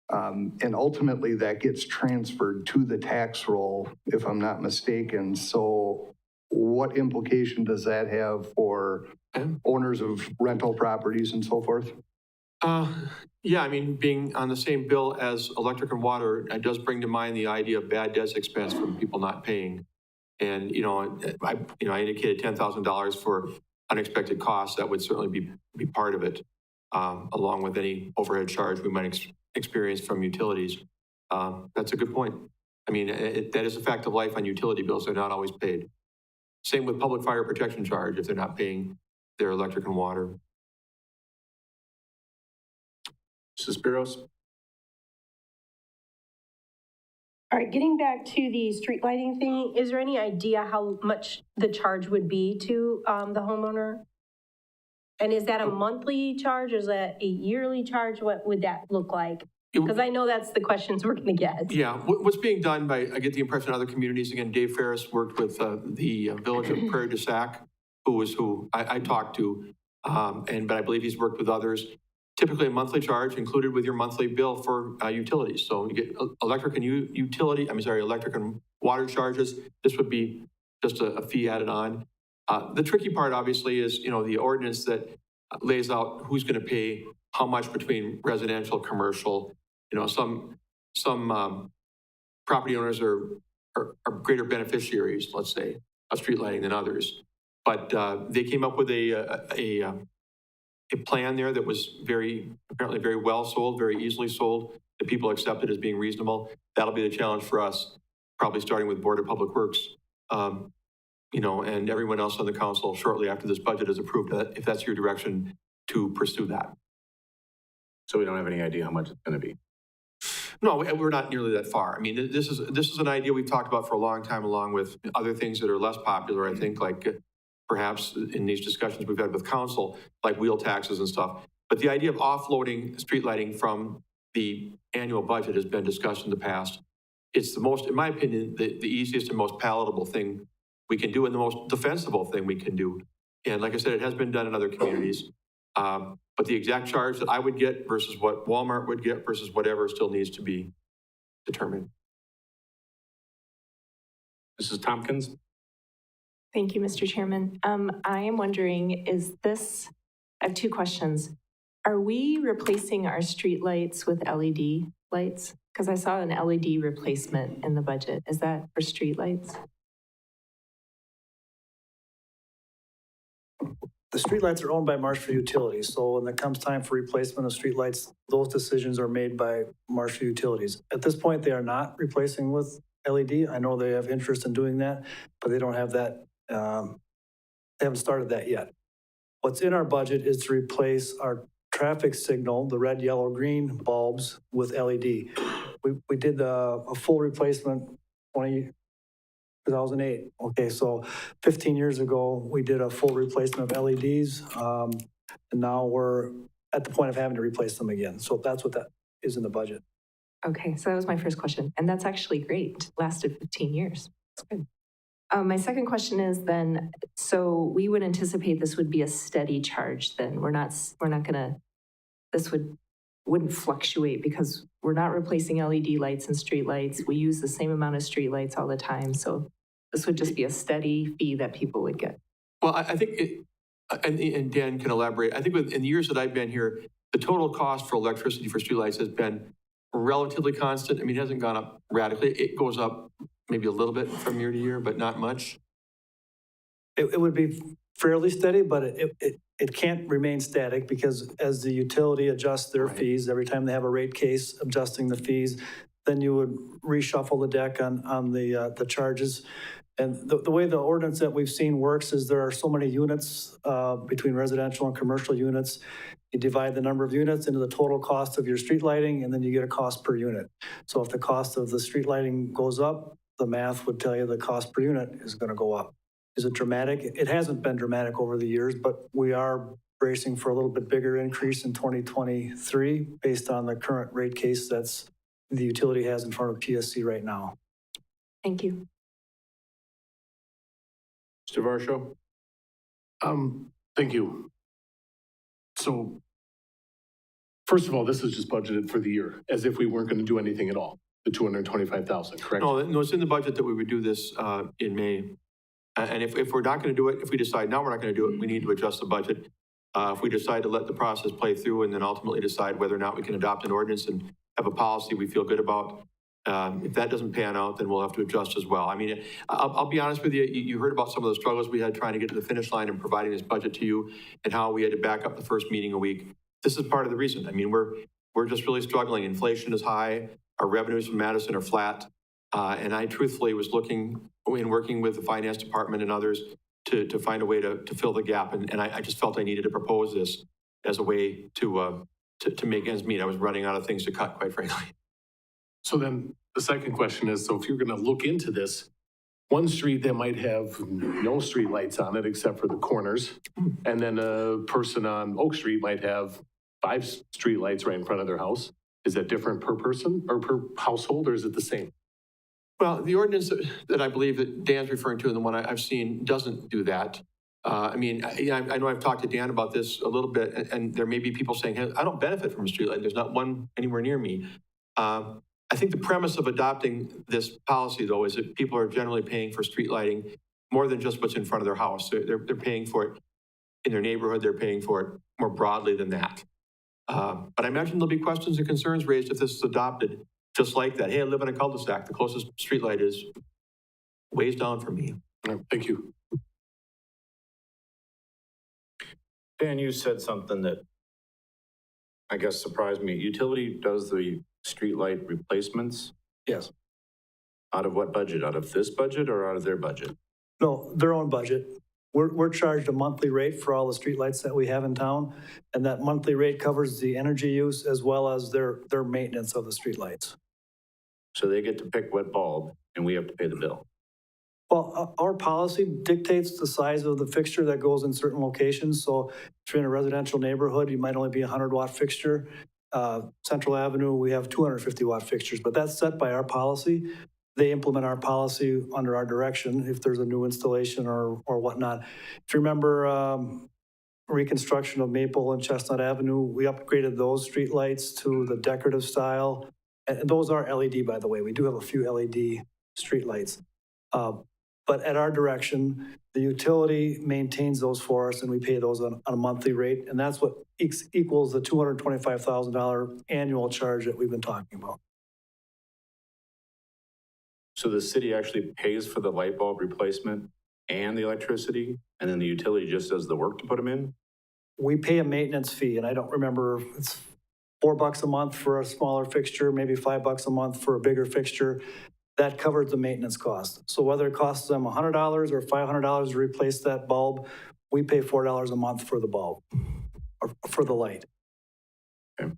And ultimately that gets transferred to the tax roll, if I'm not mistaken. So what implication does that have for owners of rental properties and so forth? Yeah, I mean, being on the same bill as electric and water, it does bring to mind the idea of bad debts expense from people not paying. And, I indicated $10,000 for unexpected costs. That would certainly be part of it, along with any overhead charge we might experience from utilities. That's a good point. I mean, that is a fact of life on utility bills. They're not always paid. Same with public fire protection charge if they're not paying their electric and water. Mrs. Spiros? All right, getting back to the street lighting thing, is there any idea how much the charge would be to the homeowner? And is that a monthly charge or is that a yearly charge? What would that look like? Because I know that's the questions we're gonna get. Yeah, what's being done by, I get the impression other communities, again, Dave Ferris worked with the village of Prairie du Sac, who I talked to, but I believe he's worked with others. Typically a monthly charge included with your monthly bill for utilities. So you get electric and water charges. This would be just a fee added on. The tricky part obviously is, the ordinance that lays out who's gonna pay how much between residential, commercial. Some property owners are greater beneficiaries, let's say, of street lighting than others. But they came up with a plan there that was apparently very well sold, very easily sold, that people accepted as being reasonable. That'll be the challenge for us, probably starting with Board of Public Works, and everyone else on the council shortly after this budget is approved, if that's your direction, to pursue that. So we don't have any idea how much it's going to be. No, we're not nearly that far. I mean, this is an idea we've talked about for a long time, along with other things that are less popular, I think, like perhaps in these discussions we've had with council, like wheel taxes and stuff. But the idea of offloading street lighting from the annual budget has been discussed in the past. It's the most, in my opinion, the easiest and most palatable thing we can do and the most defensible thing we can do. And like I said, it has been done in other communities. But the exact charge that I would get versus what Walmart would get versus whatever still needs to be determined. Mrs. Tompkins? Thank you, Mr. Chairman. I am wondering, I have two questions. Are we replacing our street lights with LED lights? Because I saw an LED replacement in the budget. Is that for street lights? The streetlights are owned by Marshfield Utilities, so when it comes time for replacement of streetlights, those decisions are made by Marshfield Utilities. At this point, they are not replacing with LED. I know they have interest in doing that, but they don't have that, they haven't started that yet. What's in our budget is to replace our traffic signal, the red, yellow, green bulbs with LED. We did a full replacement 2008. Okay, so 15 years ago, we did a full replacement of LEDs, and now we're at the point of having to replace them again. So that's what that is in the budget. Okay, so that was my first question. And that's actually great. Lasted 15 years. That's good. My second question is then, so we would anticipate this would be a steady charge then. We're not gonna, this wouldn't fluctuate because we're not replacing LED lights and street lights. We use the same amount of street lights all the time. So this would just be a steady fee that people would get. Well, I think, and Dan can elaborate, I think in the years that I've been here, the total cost for electricity for streetlights has been relatively constant. I mean, it hasn't gone up radically. It goes up maybe a little bit from year to year, but not much. It would be fairly steady, but it can't remain static because as the utility adjusts their fees, every time they have a rate case adjusting the fees, then you would reshuffle the deck on the charges. And the way the ordinance that we've seen works is there are so many units between residential and commercial units. You divide the number of units into the total cost of your street lighting, and then you get a cost per unit. So if the cost of the street lighting goes up, the math would tell you the cost per unit is going to go up. Is it dramatic? It hasn't been dramatic over the years, but we are bracing for a little bit bigger increase in 2023 based on the current rate case that's the utility has in front of PSC right now. Thank you. Mr. Varsho? Thank you. So, first of all, this is just budgeted for the year, as if we weren't going to do anything at all, the 225,000, correct? No, it's in the budget that we would do this in May. And if we're not going to do it, if we decide now we're not going to do it, we need to adjust the budget. If we decide to let the process play through and then ultimately decide whether or not we can adopt an ordinance and have a policy we feel good about, if that doesn't pan out, then we'll have to adjust as well. I mean, I'll be honest with you, you heard about some of the struggles we had trying to get to the finish line and providing this budget to you and how we had to back up the first meeting a week. This is part of the reason. I mean, we're just really struggling. Inflation is high. Our revenues from Madison are flat. And I truthfully was looking and working with the finance department and others to find a way to fill the gap. And I just felt I needed to propose this as a way to make ends meet. I was running out of things to cut, quite frankly. So then the second question is, so if you're going to look into this, one street that might have no street lights on it except for the corners, and then a person on Oak Street might have 5 street lights right in front of their house. Is that different per person or per household, or is it the same? Well, the ordinance that I believe that Dan's referring to and the one I've seen doesn't do that. I mean, I know I've talked to Dan about this a little bit, and there may be people saying, hey, I don't benefit from a streetlight. There's not one anywhere near me. I think the premise of adopting this policy, though, is that people are generally paying for street lighting more than just what's in front of their house. They're paying for it in their neighborhood. They're paying for it more broadly than that. But I imagine there'll be questions and concerns raised if this is adopted just like that. Hey, I live in a cul-de-sac. The closest street light is ways down from me. Thank you. Dan, you said something that I guess surprised me. Utility does the streetlight replacements? Yes. Out of what budget? Out of this budget or out of their budget? No, their own budget. We're charged a monthly rate for all the streetlights that we have in town, and that monthly rate covers the energy use as well as their maintenance of the streetlights. So they get to pick what bulb, and we have to pay the bill. Well, our policy dictates the size of the fixture that goes in certain locations. So if you're in a residential neighborhood, you might only be a 100-watt fixture. Central Avenue, we have 250-watt fixtures, but that's set by our policy. They implement our policy under our direction if there's a new installation or whatnot. If you remember reconstruction of Maple and Chestnut Avenue, we upgraded those streetlights to the decorative style. And those are LED, by the way. We do have a few LED streetlights. But at our direction, the utility maintains those for us and we pay those on a monthly rate. And that's what equals the $225,000 annual charge that we've been talking about. So the city actually pays for the light bulb replacement and the electricity, and then the utility just does the work to put them in? We pay a maintenance fee, and I don't remember, it's $4 a month for a smaller fixture, maybe $5 a month for a bigger fixture. That covers the maintenance cost. So whether it costs them $100 or $500 to replace that bulb, we pay $4 a month for the bulb, or for the light. Okay.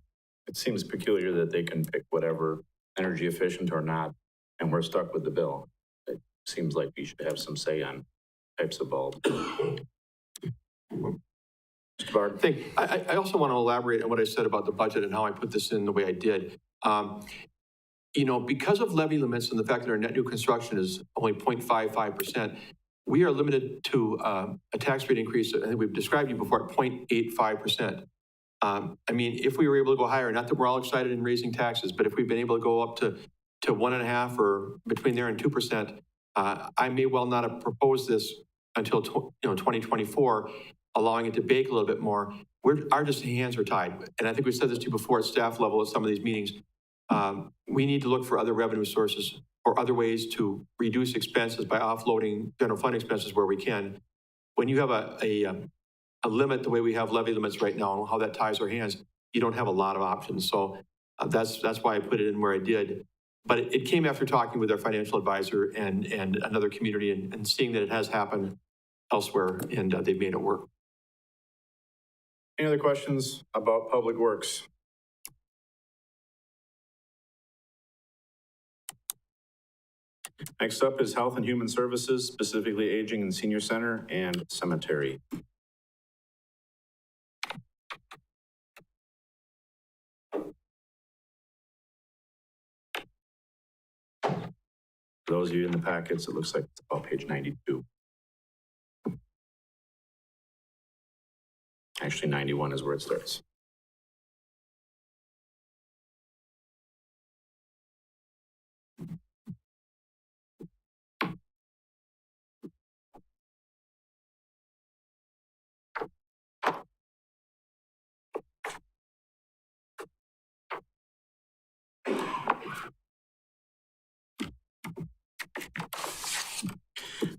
It seems peculiar that they can pick whatever, energy efficient or not, and we're stuck with the bill. It seems like we should have some say on types of bulbs. Mr. Bard? I also want to elaborate on what I said about the budget and how I put this in the way I did. You know, because of levy limits and the fact that our net new construction is only 0.55%, we are limited to a tax rate increase, I think we've described you before, at 0.85%. I mean, if we were able to go higher, not that we're all excited in raising taxes, but if we've been able to go up to 1.5% or between there and 2%, I may well not have proposed this until 2024, allowing it to bake a little bit more. Our just hands are tied. And I think we've said this to you before at staff level at some of these meetings. We need to look for other revenue sources or other ways to reduce expenses by offloading general fund expenses where we can. when you have a limit, the way we have levy limits right now, and how that ties our hands, you don't have a lot of options. So that's why I put it in where I did. But it came after talking with our financial advisor and another community and seeing that it has happened elsewhere, and they've made it work. Any other questions about Public Works? Next up is Health and Human Services, specifically Aging and Senior Center and Cemetery. For those of you in the packets, it looks like it's about page 92. Actually, 91 is where it starts.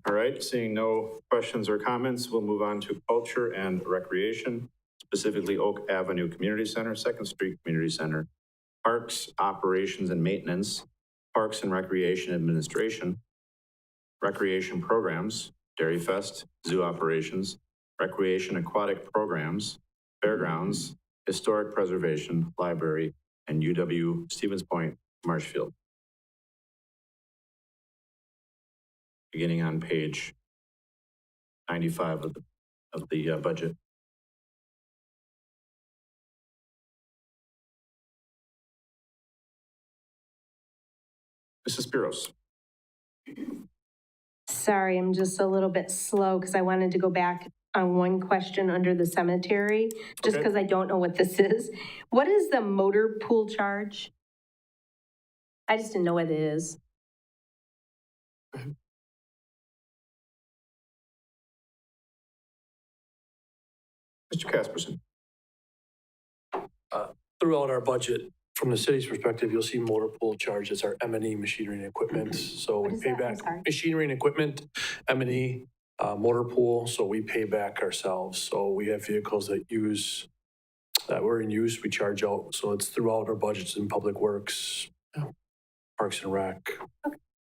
All right, seeing no questions or comments, we'll move on to Culture and Recreation, specifically Oak Avenue Community Center, 2nd Street Community Center, Parks, Operations and Maintenance, Parks and Recreation Administration, Recreation Programs, Dairy Fest, Zoo Operations, Recreation Aquatic Programs, Fairgrounds, Historic Preservation, Library, and UW Stevens Point, Marshfield. Beginning on page 95 of the budget. Mrs. Spiros. Sorry, I'm just a little bit slow because I wanted to go back on one question under the cemetery, just because I don't know what this is. What is the motor pool charge? I just didn't know what it is. Mr. Casperson. Throughout our budget, from the city's perspective, you'll see motor pool charges, our M&E machinery and equipment. So we pay back machinery and equipment, M&E, motor pool, so we pay back ourselves. So we have vehicles that were in use, we charge out. So it's throughout our budgets in Public Works, Parks and Rec,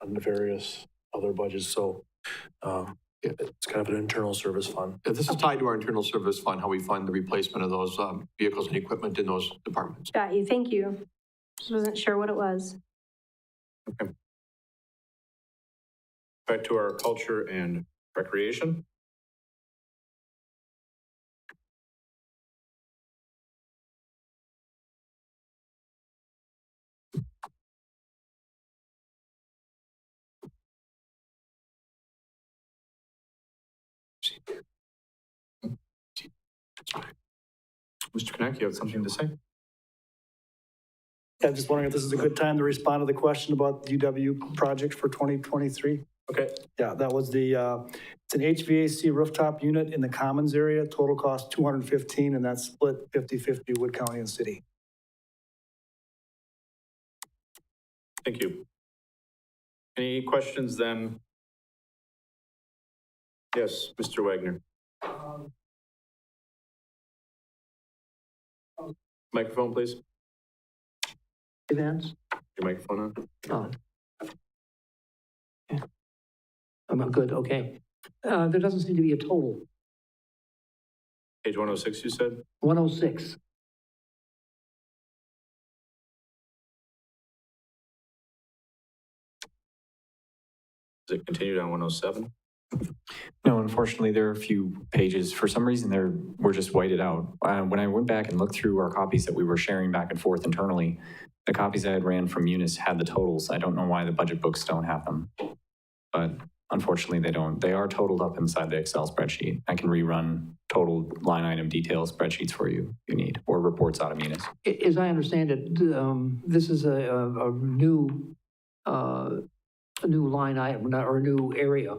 and the various other budgets. So it's kind of an internal service fund. Yeah, this is tied to our internal service fund, how we fund the replacement of those vehicles and equipment in those departments. Got you, thank you. Just wasn't sure what it was. Okay. Back to our Culture and Recreation. Mr. Knack, you have something to say? I'm just wondering if this is a good time to respond to the question about the UW project for 2023. Okay. Yeah, that was it's an HVAC rooftop unit in the Commons area, total cost $215, and that's split 50-50 Wood County and City. Thank you. Any questions then? Yes, Mr. Wagner. Microphone, please. Events? Your microphone on. Oh. Yeah. I'm good, okay. There doesn't seem to be a total. Page 106, you said? 106. Is it continued on 107? No, unfortunately, there are a few pages. For some reason, were just whited out. When I went back and looked through our copies that we were sharing back and forth internally, the copies I had ran from Munis had the totals. I don't know why the budget books don't have them, but unfortunately, they don't. They are totaled up inside the Excel spreadsheet. I can rerun total line item detail spreadsheets for you if you need, or reports out of Munis. As I understand it, this is a new line item or a new area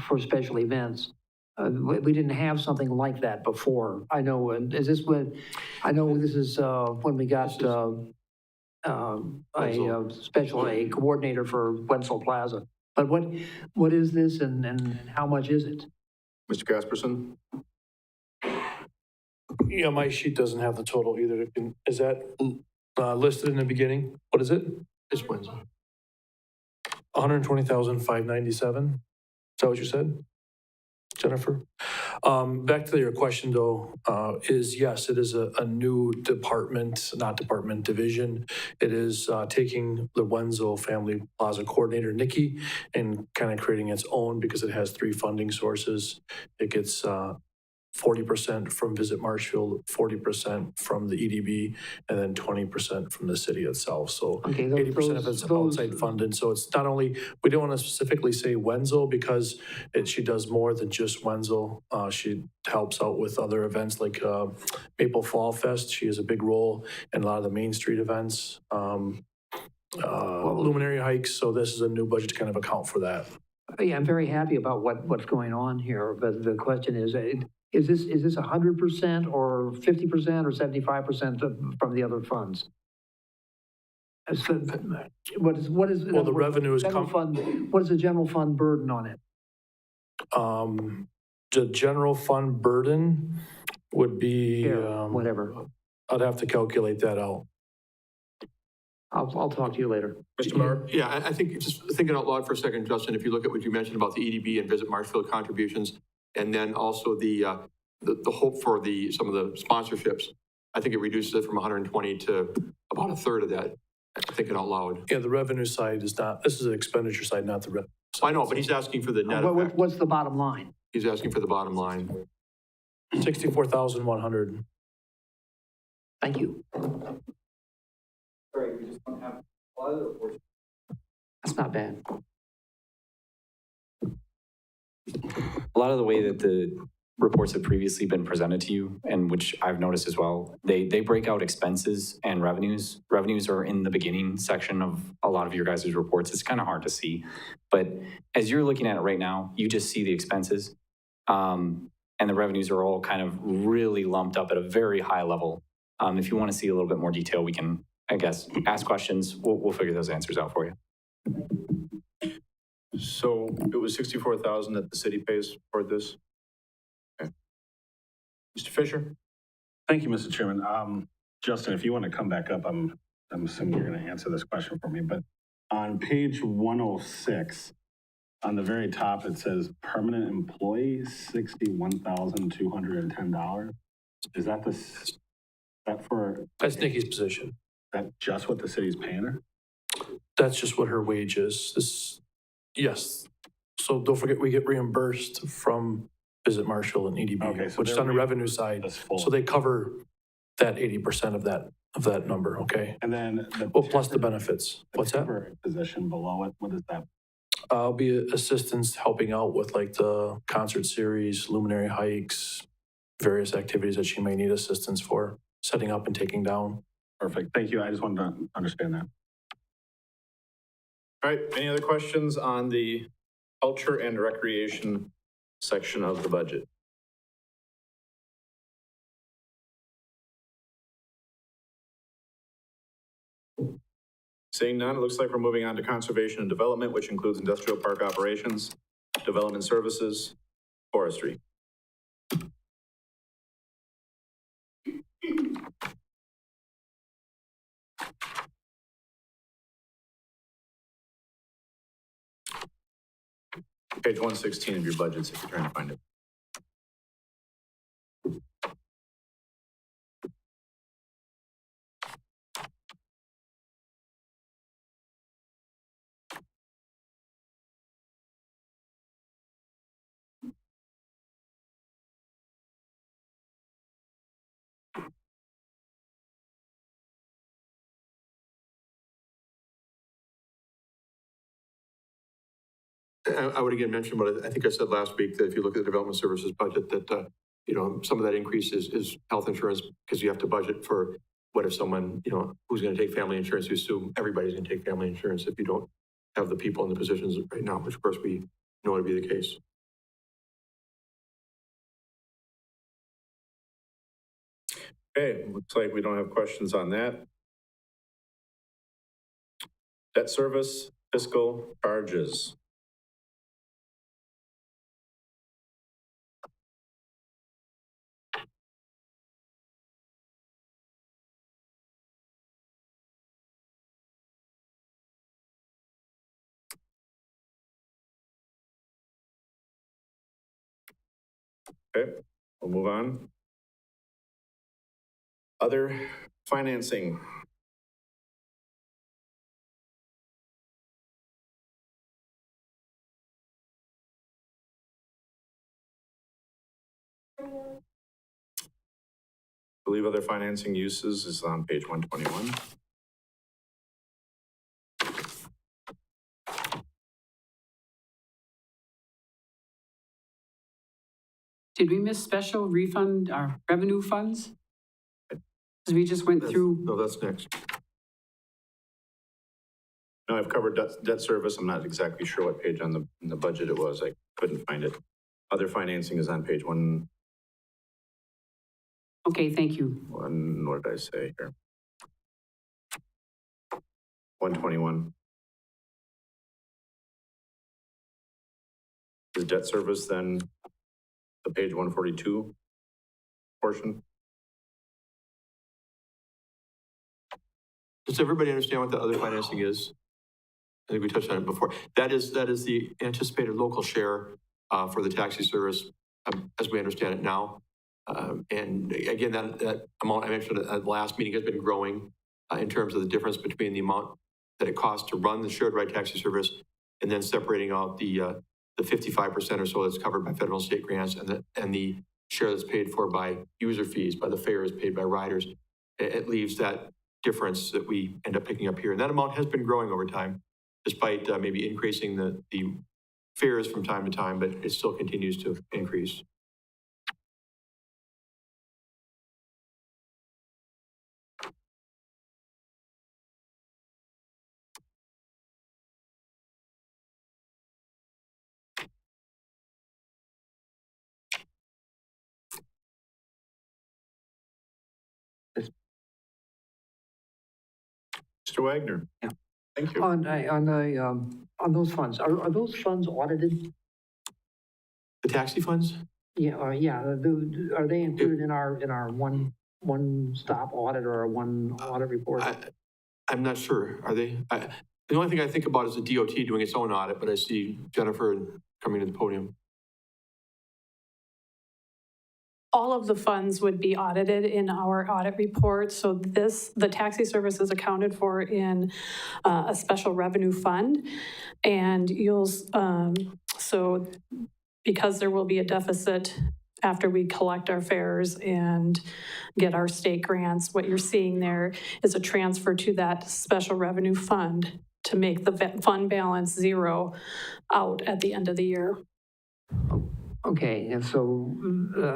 for special events. We didn't have something like that before. I know. Is this when? I know this is when we got a coordinator for Wenzel Plaza. But what is this and how much is it? Mr. Casperson? Yeah, my sheet doesn't have the total either. Is that listed in the beginning? What is it? This one's, 120,597? Is that what you said, Jennifer? Back to your question though, is yes, it is a new department, not department, division. It is taking the Wenzel Family Plaza Coordinator, Nikki, and kind of creating its own because it has 3 funding sources. It gets 40% from Visit Marshfield, 40% from the EDB, and then 20% from the city itself. So Okay, 80% of it's outside funded. So it's not only, we don't want to specifically say Wenzel because she does more than just Wenzel. She helps out with other events like Maple Fall Fest. She has a big role in a lot of the Main Street events, luminary hikes. So this is a new budget to kind of account for that. Yeah, I'm very happy about what's going on here, but the question is this 100% or 50% or 75% from the other funds? What is? Well, the revenue is what is the general fund burden on it? The general fund burden would be, whatever. I'd have to calculate that out. I'll talk to you later. Mr. Barr? yeah, I think, just thinking out loud for a second, Justin, if you look at what you mentioned about the EDB and Visit Marshfield contributions, and then also the hope for some of the sponsorships, I think it reduces it from 120 to about a third of that, thinking out loud. Yeah, the revenue side is not, this is an expenditure side, not the revenue. I know, but he's asking for the net effect. What's the bottom line? He's asking for the bottom line. 64,100. Thank you. Sorry, we just don't have a lot of the reports. That's not bad. A lot of the way that the reports have previously been presented to you, and which I've noticed as well, they break out expenses and revenues. Revenues are in the beginning section of a lot of your guys' reports. It's kind of hard to see. But as you're looking at it right now, you just see the expenses. And the revenues are all kind of really lumped up at a very high level. If you want to see a little bit more detail, we can, I guess, ask questions. We'll figure those answers out for you. So it was 64,000 that the city pays for this? Okay. Mr. Fisher? Thank you, Mr. Chairman. Justin, if you want to come back up, I'm assuming you're going to answer this question for me, but on page 106, on the very top, it says permanent employee, $61,210. Is that That's Nikki's position. that just what the city's paying her? That's just what her wage is. Yes. So don't forget, we get reimbursed from Visit Marshall and EDB, Okay, so which is on the revenue side. That's full. So they cover that 80% of that number, okay? And then plus the benefits. What's that? Position below it, what is that? I'll be assistants helping out with like the concert series, luminary hikes, various activities that she may need assistance for, setting up and taking down. Perfect. Thank you. I just wanted to understand that. All right, any other questions on the culture and recreation section of the budget? Seeing none, it looks like we're moving on to conservation and development, which includes industrial park operations, development services, forestry. Page 116 of your budgets if you're trying to find it. I would again mention what I think I said last week, that if you look at the development services budget, that, some of that increase is health insurance, because you have to budget for what if someone, who's going to take family insurance. You assume everybody's going to take family insurance if you don't have the people in the positions right now, which of course we know to be the case. Okay, looks like we don't have questions on that. Debt service, fiscal charges. Okay, we'll move on. Other financing. I believe other financing uses is on page 121. Did we miss special refund, revenue funds? Because we just went through. No, that's next. No, I've covered debt service. I'm not exactly sure what page in the budget it was. I couldn't find it. Other financing is on page one. Okay, thank you. What did I say here? 121. Is debt service then the page 142 portion? Does everybody understand what the other financing is? I think we touched on it before. That is the anticipated local share for the taxi service, as we understand it now. And again, that amount I mentioned at the last meeting has been growing in terms of the difference between the amount that it costs to run the shared ride taxi service and then separating out the 55% or so that's covered by federal and state grants and the share that's paid for by user fees, by the fares paid by riders. It leaves that difference that we end up picking up here. And that amount has been growing over time, despite maybe increasing the fares from time to time, but it still continues to increase. Mr. Wagner. Yeah. Thank you. On those funds, are those funds audited? The taxi funds? Yeah, are they included in our one-stop audit or a one audit report? I'm not sure. Are they? The only thing I think about is the DOT doing its own audit, but I see Jennifer coming to the podium. All of the funds would be audited in our audit report. So the taxi service is accounted for in a special revenue fund. And so because there will be a deficit after we collect our fares and get our state grants, what you're seeing there is a transfer to that special revenue fund to make the fund balance zero out at the end of the year. Okay, and so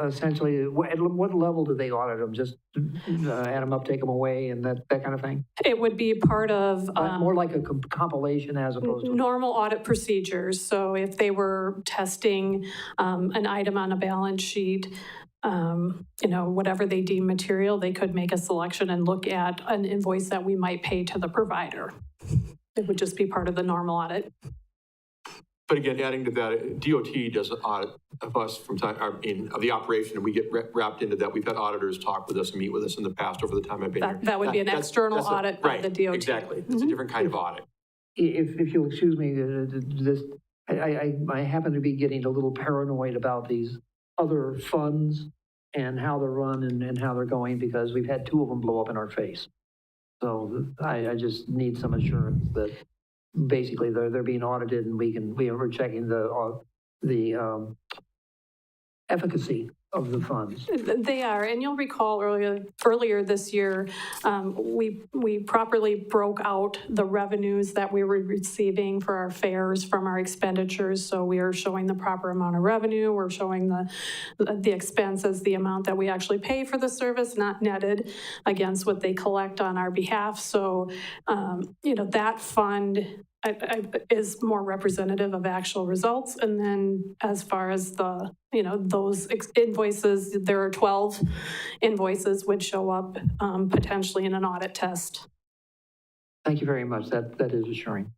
essentially, at what level do they audit them? Just add them up, take them away, and that kind of thing? It would be part of... more like a compilation as opposed to... Normal audit procedures. So if they were testing an item on a balance sheet, whatever they deem material, they could make a selection and look at an invoice that we might pay to the provider. It would just be part of the normal audit. But again, adding to that, DOT does an audit of us from time, of the operation, and we get wrapped into that. We've had auditors talk with us and meet with us in the past over the time I've been here. That would be an external audit by the DOT. Exactly. It's a different kind of audit. If you'll excuse me, I happen to be getting a little paranoid about these other funds and how they're run and how they're going, because we've had two of them blow up in our face. So I just need some assurance that basically they're being audited and we're checking the efficacy of the funds. They are, and you'll recall earlier this year, we properly broke out the revenues that we were receiving for our fares from our expenditures. So we are showing the proper amount of revenue. We're showing the expense as the amount that we actually pay for the service, not netted against what they collect on our behalf. So, that fund is more representative of actual results. And then as far as those invoices, there are 12 invoices would show up potentially in an audit test. Thank you very much. That is assuring.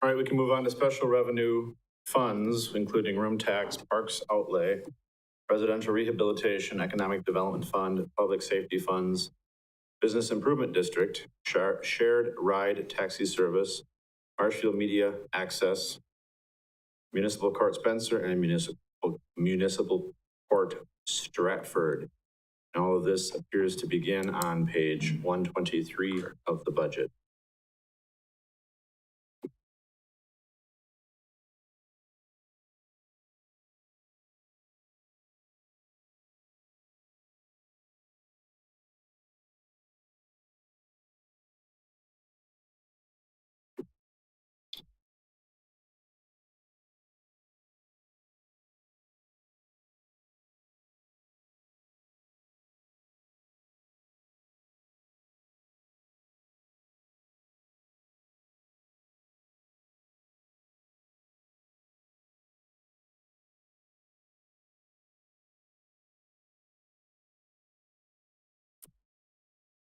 All right, we can move on to special revenue funds, including room tax, parks outlay, residential rehabilitation, economic development fund, public safety funds, business improvement district, shared ride taxi service, Marshfield Media Access, Municipal Court Spencer, and Municipal Court Stratford. And all of this appears to begin on page 123 of the budget.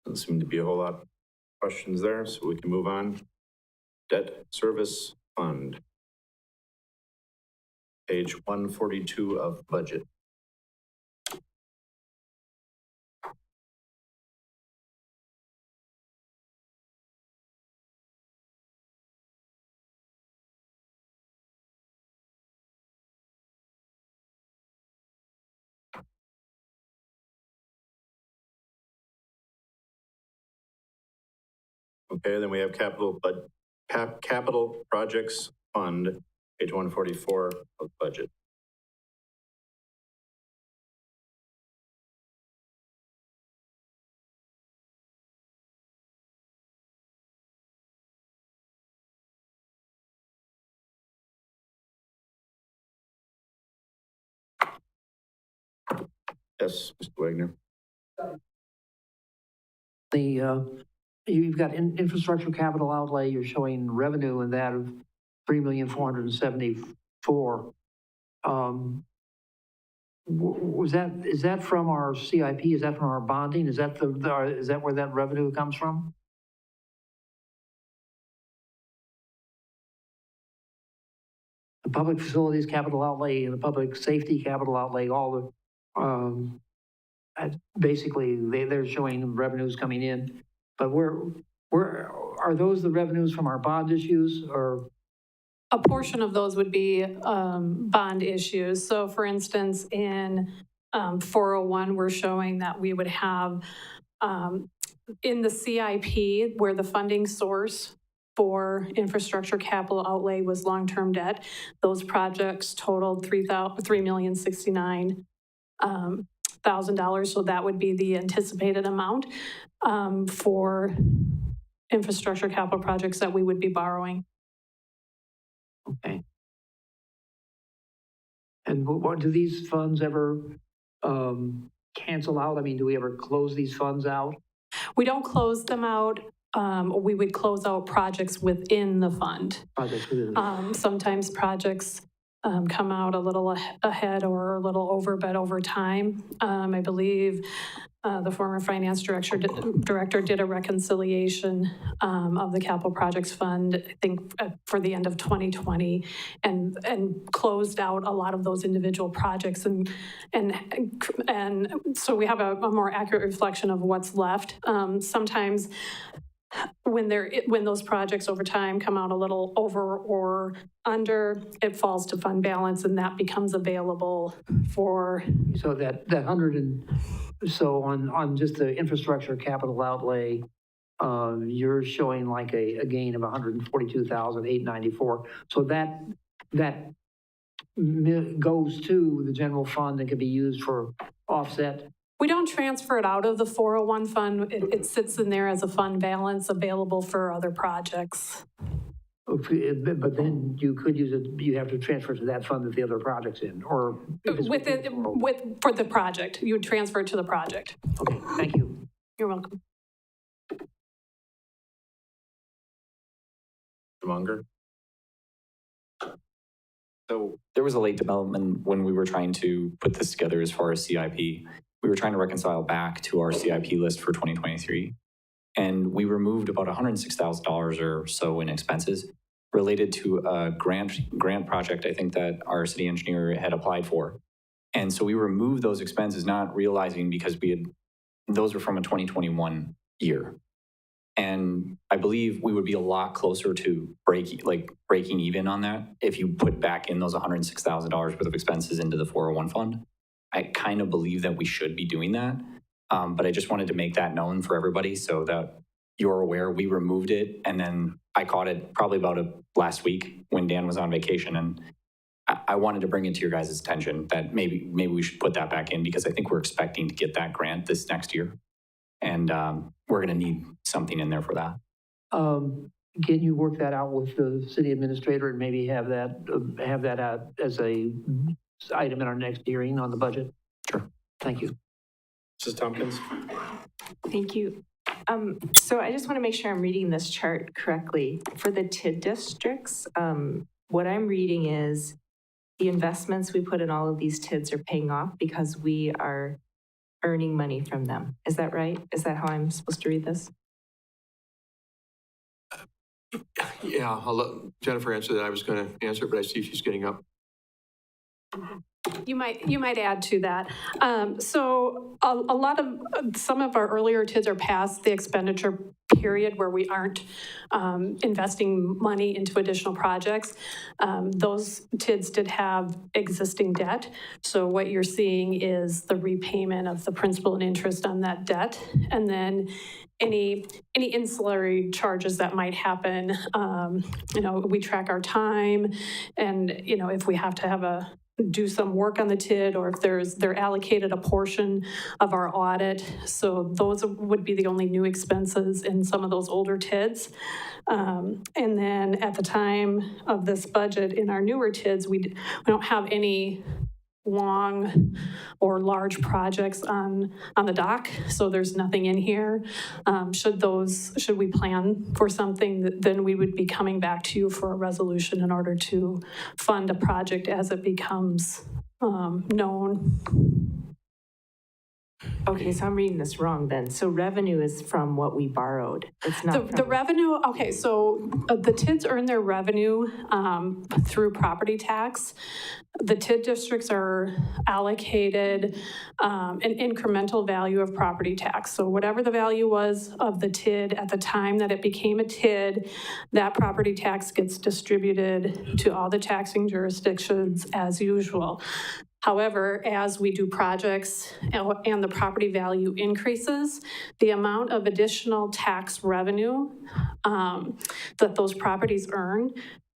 Doesn't seem to be a whole lot of questions there, so we can move on. Debt Service Fund. Page 142 of budget. Okay, then we have Capital Projects Fund, page 144 of budget. Yes, Mr. Wagner. You've got infrastructure capital outlay, you're showing revenue in that of 3,474. Is that from our CIP? Is that from our bonding? Is that is that where that revenue comes from? The public facilities capital outlay and the public safety capital outlay, all the, basically they're showing revenues coming in, but where are those the revenues from our bond issues, or? A portion of those would be bond issues. So for instance, in 401, we're showing that we would have in the CIP where the funding source for infrastructure capital outlay was long-term debt. Those projects totaled $3,069,000. So that would be the anticipated amount for infrastructure capital projects that we would be borrowing. Okay. And what do these funds ever cancel out? I mean, do we ever close these funds out? We don't close them out. We would close out projects within the fund. Projects within the fund. Sometimes projects come out a little ahead or a little over, but over time, I believe the former finance director did a reconciliation of the capital projects fund, I think for the end of 2020, and closed out a lot of those individual projects, and so we have a more accurate reflection of what's left. Sometimes when those projects over time come out a little over or under, it falls to fund balance, and that becomes available for. So that 100 and so on just the infrastructure capital outlay, you're showing like a gain of 142,894. So that goes to the general fund and can be used for offset. We don't transfer it out of the 401 fund. It sits in there as a fund balance available for other projects. Okay, but then you could use it, you have to transfer to that fund that the other project's in, or? For the project, you would transfer it to the project. Okay, thank you. You're welcome. Munger. So there was a late development when we were trying to put this together as far as CIP. We were trying to reconcile back to our CIP list for 2023. And we removed about $106,000 or so in expenses related to a grant project, I think, that our city engineer had applied for. And so we removed those expenses, not realizing because those were from a 2021 year. And I believe we would be a lot closer to breaking even on that if you put back in those $106,000 worth of expenses into the 401 fund. I kind of believe that we should be doing that. But I just wanted to make that known for everybody so that you're aware we removed it. And then I caught it probably about last week when Dan was on vacation. And I wanted to bring it to your guys' attention that maybe we should put that back in because I think we're expecting to get that grant this next year. And we're going to need something in there for that. Can you work that out with the city administrator and maybe have that out as a item in our next hearing on the budget? Sure. Thank you. Mrs. Tompkins? Thank you. So I just want to make sure I'm reading this chart correctly. For the TID districts, what I'm reading is the investments we put in all of these TIDs are paying off because we are earning money from them. Is that right? Is that how I'm supposed to read this? Yeah, I'll let Jennifer answer that. I was going to answer it, but I see she's getting up. You might add to that. So some of our earlier TIDs are past the expenditure period where we aren't investing money into additional projects. Those TIDs did have existing debt. So what you're seeing is the repayment of the principal and interest on that debt. And then any ancillary charges that might happen, we track our time and, if we have to do some work on the TID or if they're allocated a portion of our audit. So those would be the only new expenses in some of those older TIDs. And then at the time of this budget in our newer TIDs, we don't have any long or large projects on the dock, so there's nothing in here. Should we plan for something, then we would be coming back to you for a resolution in order to fund a project as it becomes known. Okay, so I'm reading this wrong then. So revenue is from what we borrowed. It's not The revenue, okay, so the TIDs earn their revenue through property tax. The TID districts are allocated an incremental value of property tax. So whatever the value was of the TID at the time that it became a TID, that property tax gets distributed to all the taxing jurisdictions as usual. However, as we do projects and the property value increases, the amount of additional tax revenue that those properties earn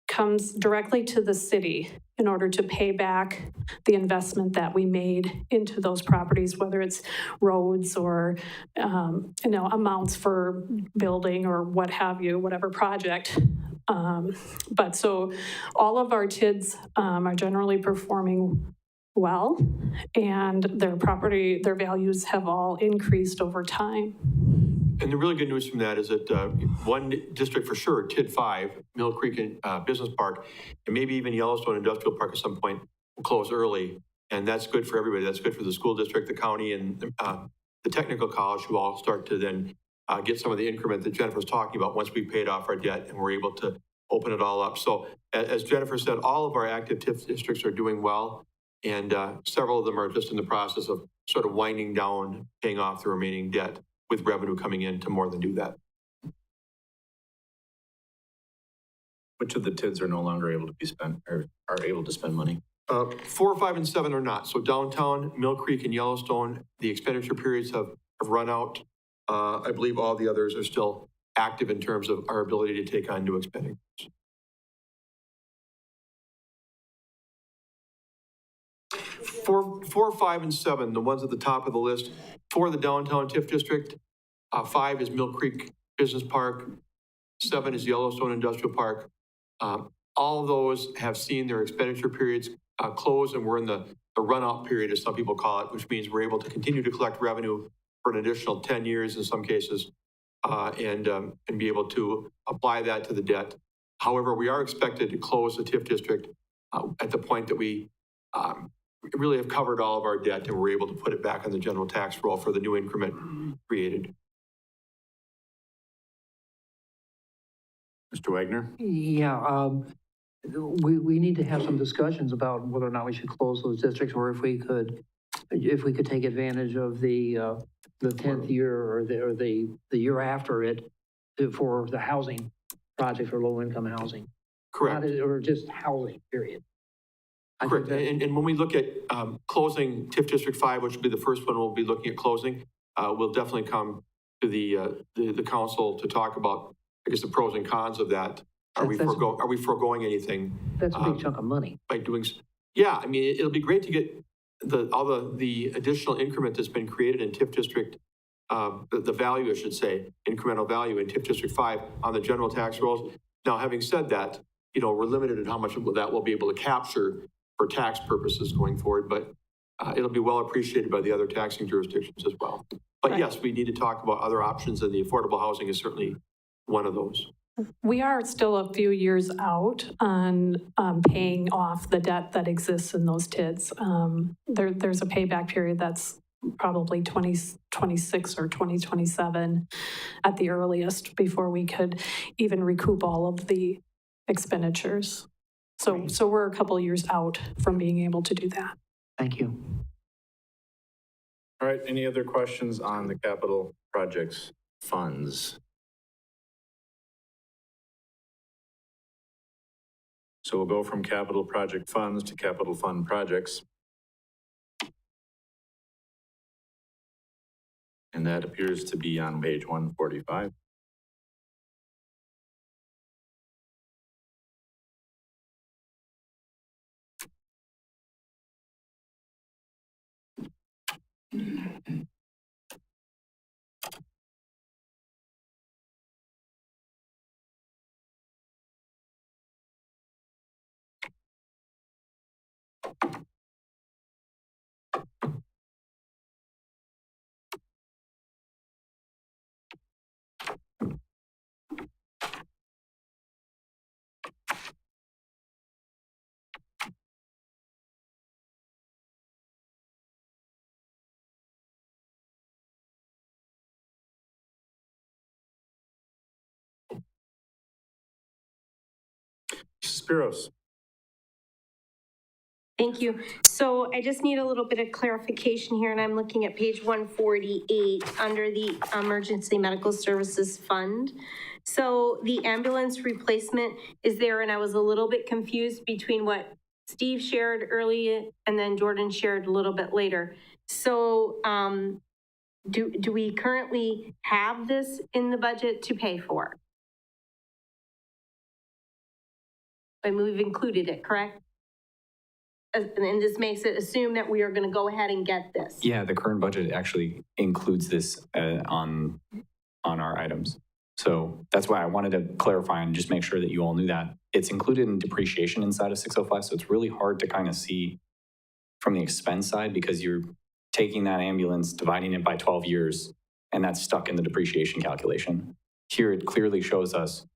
comes directly to the city in order to pay back the investment that we made into those properties, whether it's roads or amounts for building or what have you, whatever project. But so all of our TIDs are generally performing well, and their values have all increased over time. And the really good news from that is that one district for sure, TID 5, Mill Creek Business Park, and maybe even Yellowstone Industrial Park at some point will close early. And that's good for everybody. That's good for the school district, the county, and the technical college, who all start to then get some of the increment that Jennifer's talking about once we paid off our debt and we're able to open it all up. So as Jennifer said, all of our active TIF districts are doing well. And several of them are just in the process of sort of winding down, paying off the remaining debt with revenue coming in to more than do that. Which of the TIDs are no longer able to be spent or are able to spend money? 4, 5, and 7 are not. So downtown, Mill Creek, and Yellowstone, the expenditure periods have run out. I believe all the others are still active in terms of our ability to take on new expenditures. 4, 5, and 7, the ones at the top of the list. 4, the downtown TIF district. 5 is Mill Creek Business Park. 7 is Yellowstone Industrial Park. All of those have seen their expenditure periods close, and we're in the run-out period, as some people call it, which means we're able to continue to collect revenue for an additional 10 years in some cases, and be able to apply that to the debt. However, we are expected to close the TIF district at the point that we really have covered all of our debt, and we're able to put it back on the general tax roll for the new increment created. Mr. Wagner? Yeah, we need to have some discussions about whether or not we should close those districts, or if we could take advantage of the 10th year or the year after it for the housing project for low-income housing. Correct. Or just housing, period. I think Correct. that- And when we look at closing TIF District 5, which will be the first one we'll be looking at closing, we'll definitely come to the council to talk about, I guess, the pros and cons of that. Are we foregoing anything? That's a big chunk of money. By doing, yeah, I mean, it'll be great to get all the additional increment that's been created in TIF District, the value, I should say, incremental value in TIF District 5 on the general tax rolls. Now, having said that, we're limited in how much of that we'll be able to capture for tax purposes going forward, but it'll be well appreciated by the other taxing jurisdictions as well. But yes, we need to talk about other options, and the affordable housing is certainly one of those. We are still a few years out on paying off the debt that exists in those TIDs. There's a payback period that's probably 2026 or 2027 at the earliest before we could even recoup all of the expenditures. So we're a couple of years out from being able to do that. Thank you. All right, any other questions on the capital projects funds? So we'll go from capital project funds to capital fund projects. And that appears to be on page 145. Spiros. Thank you. So I just need a little bit of clarification here, and I'm looking at page 148 under the Emergency Medical Services Fund. So the ambulance replacement is there, and I was a little bit confused between what Steve shared earlier and then Jordan shared a little bit later. So do we currently have this in the budget to pay for? And we've included it, correct? And this makes it assume that we are going to go ahead and get this. Yeah, the current budget actually includes this on our items. So that's why I wanted to clarify and just make sure that you all knew that. It's included in depreciation inside of 605, so it's really hard to kind of see from the expense side because you're taking that ambulance, dividing it by 12 years, and that's stuck in the depreciation calculation. Here it clearly shows us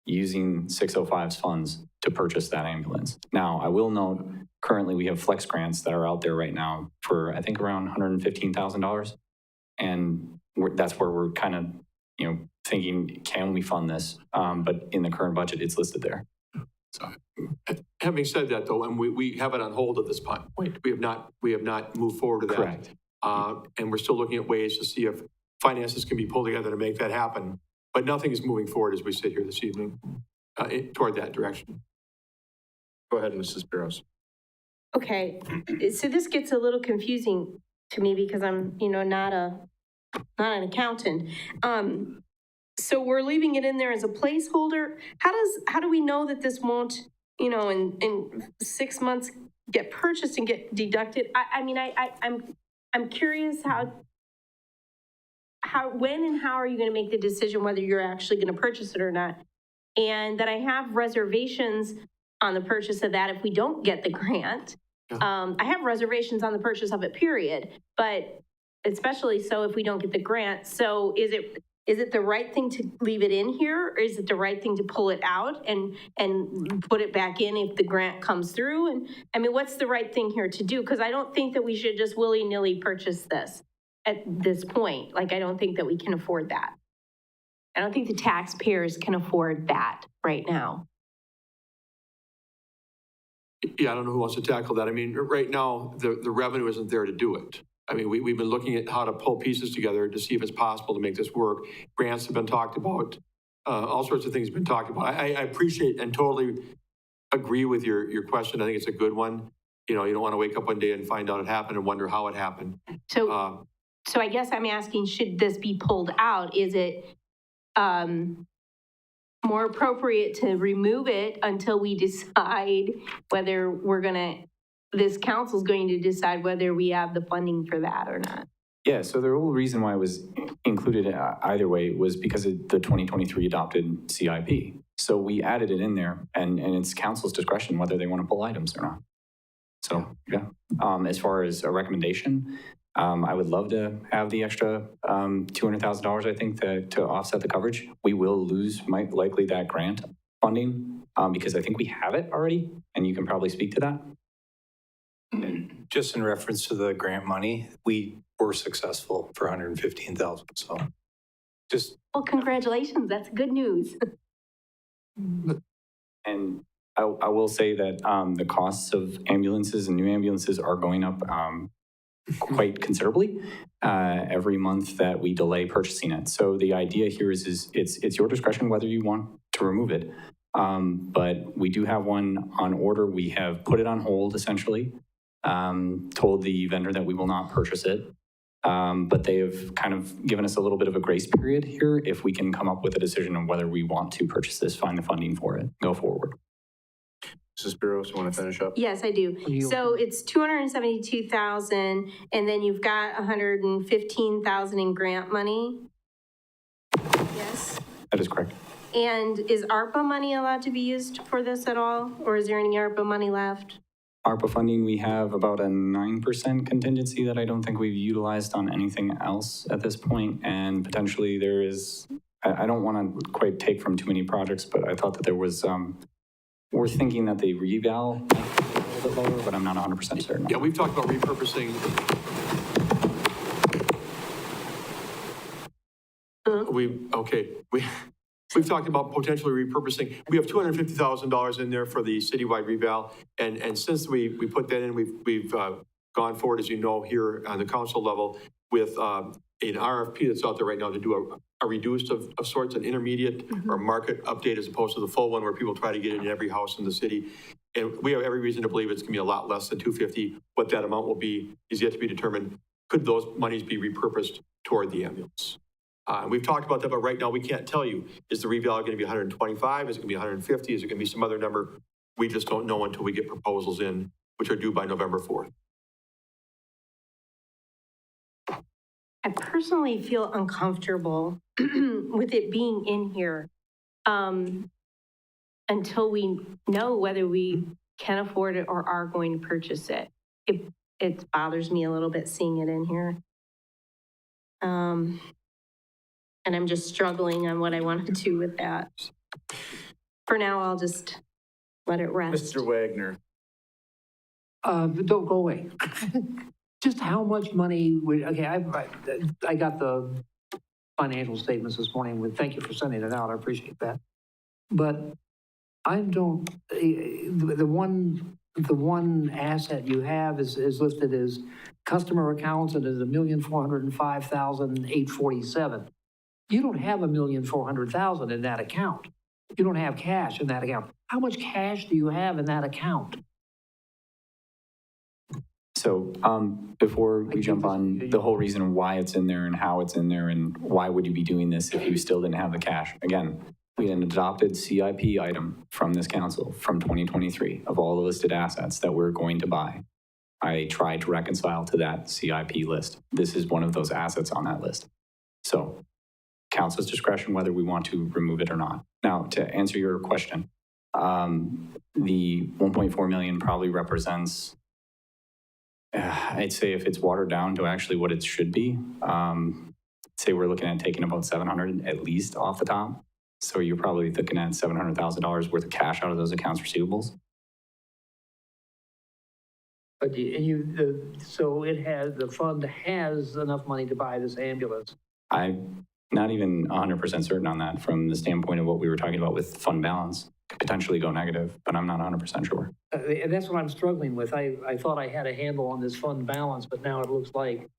using 605's funds to purchase that ambulance. Now, I will note, currently we have flex grants that are out there right now for, I think, around $115,000. And that's where we're kind of, thinking, can we fund this? But in the current budget, it's listed there. So, having said that, though, and we have it on hold at this point. We have not moved forward to that. Correct. And we're still looking at ways to see if finances can be pulled together to make that happen. But nothing is moving forward as we sit here this evening toward that direction. Go ahead, Mrs. Spiros. Okay, so this gets a little confusing to me because I'm, not an accountant. So we're leaving it in there as a placeholder. How do we know that this won't, in 6 months get purchased and get deducted? I'm curious when and how are you going to make the decision whether you're actually going to purchase it or not? And that I have reservations on the purchase of that if we don't get the grant. I have reservations on the purchase of it, period, but especially so if we don't get the grant. So is it the right thing to leave it in here, or is it the right thing to pull it out and put it back in if the grant comes through? And what's the right thing here to do? Because I don't think that we should just willy-nilly purchase this at this point. I don't think that we can afford that. I don't think the taxpayers can afford that right now. Yeah, I don't know who wants to tackle that. Right now, the revenue isn't there to do it. We've been looking at how to pull pieces together to see if it's possible to make this work. Grants have been talked about. all sorts of things have been talked about. I appreciate and totally agree with your question. I think it's a good one. You know, you don't want to wake up one day and find out it happened and wonder how it happened. So, so I guess I'm asking, should this be pulled out? Is it more appropriate to remove it until we decide whether this council's going to decide whether we have the funding for that or not? Yeah, so the whole reason why it was included either way was because of the 2023 adopted CIP. So we added it in there, and it's council's discretion whether they want to pull items or not. So, yeah. As far as a recommendation, I would love to have the extra $200,000, I think, to offset the coverage. We will lose, likely, that grant funding because I think we have it already, and you can probably speak to that. Just in reference to the grant money, we were successful for $115,000. So just. Well, congratulations. That's good news. And I will say that the costs of ambulances and new ambulances are going up quite considerably every month that we delay purchasing it. So the idea here is it's your discretion whether you want to remove it. But we do have one on order. We have put it on hold, essentially. Told the vendor that we will not purchase it. But they have kind of given us a little bit of a grace period here if we can come up with a decision on whether we want to purchase this, find the funding for it, go forward. Mrs. Burrows, you want to finish up? Yes, I do. So it's $272,000, and then you've got $115,000 in grant money. Yes. That is correct. And is ARPA money allowed to be used for this at all, or is there any ARPA money left? ARPA funding, we have about a 9% contingency that I don't think we've utilized on anything else at this point, and potentially there is, I don't want to quite take from too many projects, but I thought that there was, we're thinking that the reval might be a little bit lower, but I'm not 100% certain. Yeah, we've talked about repurposing. We've talked about potentially repurposing. We have $250,000 in there for the citywide reval. And since we put that in, we've gone forward, as you know, here on the council level with an RFP that's out there right now to do a reduced of sorts, an intermediate or market update as opposed to the full one where people try to get it in every house in the city. And we have every reason to believe it's going to be a lot less than $250. What that amount will be is yet to be determined. Could those monies be repurposed toward the ambulance? We've talked about that, but right now we can't tell you. Is the reval going to be 125? Is it going to be 150? Is it going to be some other number? We just don't know until we get proposals in, which are due by November 4th. I personally feel uncomfortable with it being in here until we know whether we can afford it or are going to purchase it. It bothers me a little bit seeing it in here. And I'm just struggling on what I want to do with that. For now, I'll just let it rest. Mr. Wagner. Don't go away. Just how much money would, okay, I got the financial statements this morning. Thank you for sending it out. I appreciate that. But I don't, the one asset you have is listed as customer accounts and is $1,405,847. You don't have $1,400,000 in that account. You don't have cash in that account. How much cash do you have in that account? So before we jump on the whole reason why it's in there and how it's in there and why would you be doing this if you still didn't have the cash? Again, we had an adopted CIP item from this council from 2023 of all the listed assets that we're going to buy. I tried to reconcile to that CIP list. This is one of those assets on that list. So council's discretion whether we want to remove it or not. Now, to answer your question, the 1.4 million probably represents, I'd say if it's watered down to actually what it should be, say we're looking at taking about 700 at least off the top. So you're probably looking at $700,000 worth of cash out of those accounts receivables. But so it has, the fund has enough money to buy this ambulance. I'm not even 100% certain on that from the standpoint of what we were talking about with fund balance. Could potentially go negative, but I'm not 100% sure. And that's what I'm struggling with. I thought I had a handle on this fund balance, but now it looks like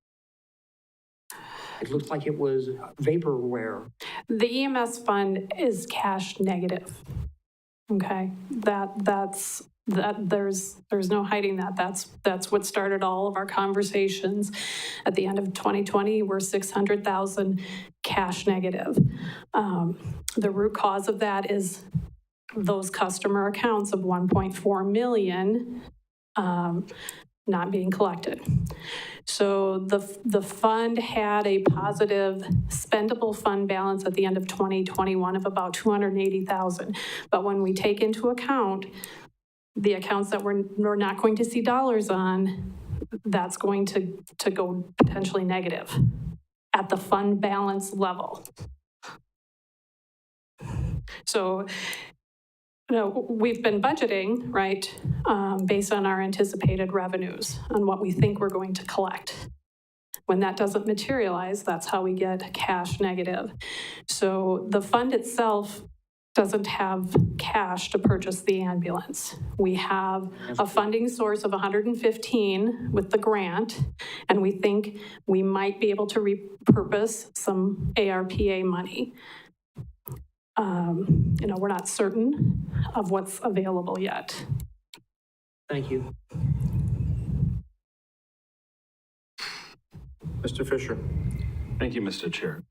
it was vaporware. The EMS fund is cash negative. Okay, there's no hiding that. That's what started all of our conversations. At the end of 2020, we're 600,000 cash negative. The root cause of that is those customer accounts of 1.4 million not being collected. So the fund had a positive spendable fund balance at the end of 2021 of about 280,000. But when we take into account the accounts that we're not going to see dollars on, that's going to go potentially negative at the fund balance level. So, we've been budgeting, right, based on our anticipated revenues, on what we think we're going to collect. When that doesn't materialize, that's how we get cash negative. So the fund itself doesn't have cash to purchase the ambulance. We have a funding source of 115 with the grant, and we think we might be able to repurpose some ARPA money. We're not certain of what's available yet. Thank you. Mr. Fisher. Thank you, Mr. Chair.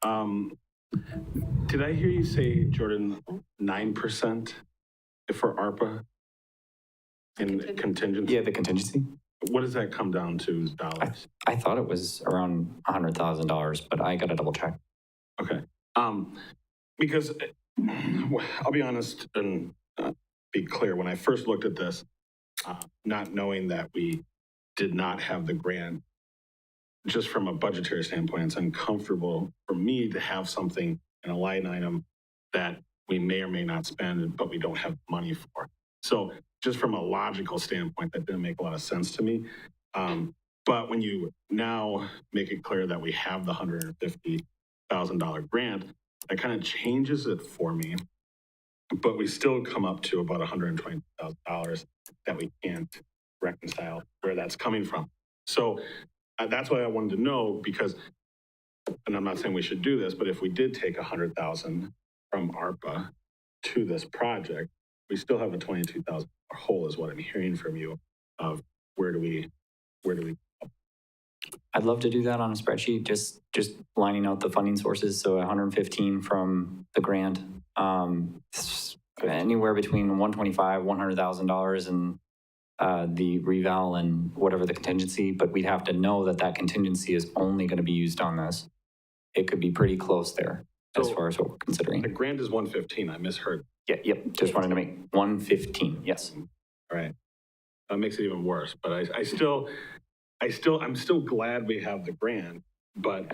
Did I hear you say, Jordan, 9% for ARPA in contingency? Yeah, the contingency. What does that come down to dollars? I thought it was around $100,000, but I got to double check. Okay. Because I'll be honest and be clear, when I first looked at this, not knowing that we did not have the grant, just from a budgetary standpoint, it's uncomfortable for me to have something in a line item that we may or may not spend, but we don't have money for. So just from a logical standpoint, that didn't make a lot of sense to me. But when you now make it clear that we have the $150,000 grant, that kind of changes it for me. But we still come up to about $120,000 that we can't reconcile where that's coming from. So that's why I wanted to know, because, and I'm not saying we should do this, but if we did take 100,000 from ARPA to this project, we still have a 22,000 hole, is what I'm hearing from you, of where do we? I'd love to do that on a spreadsheet, just lining out the funding sources. So 115 from the grant, anywhere between $125,000, $100,000 and the reval and whatever the contingency, but we'd have to know that that contingency is only going to be used on this. It could be pretty close there as far as what we're considering. The grant is 115. I misheard. Yeah, yep. Just wanted to make 115. Yes. All right. That makes it even worse. But I'm still glad we have the grant. But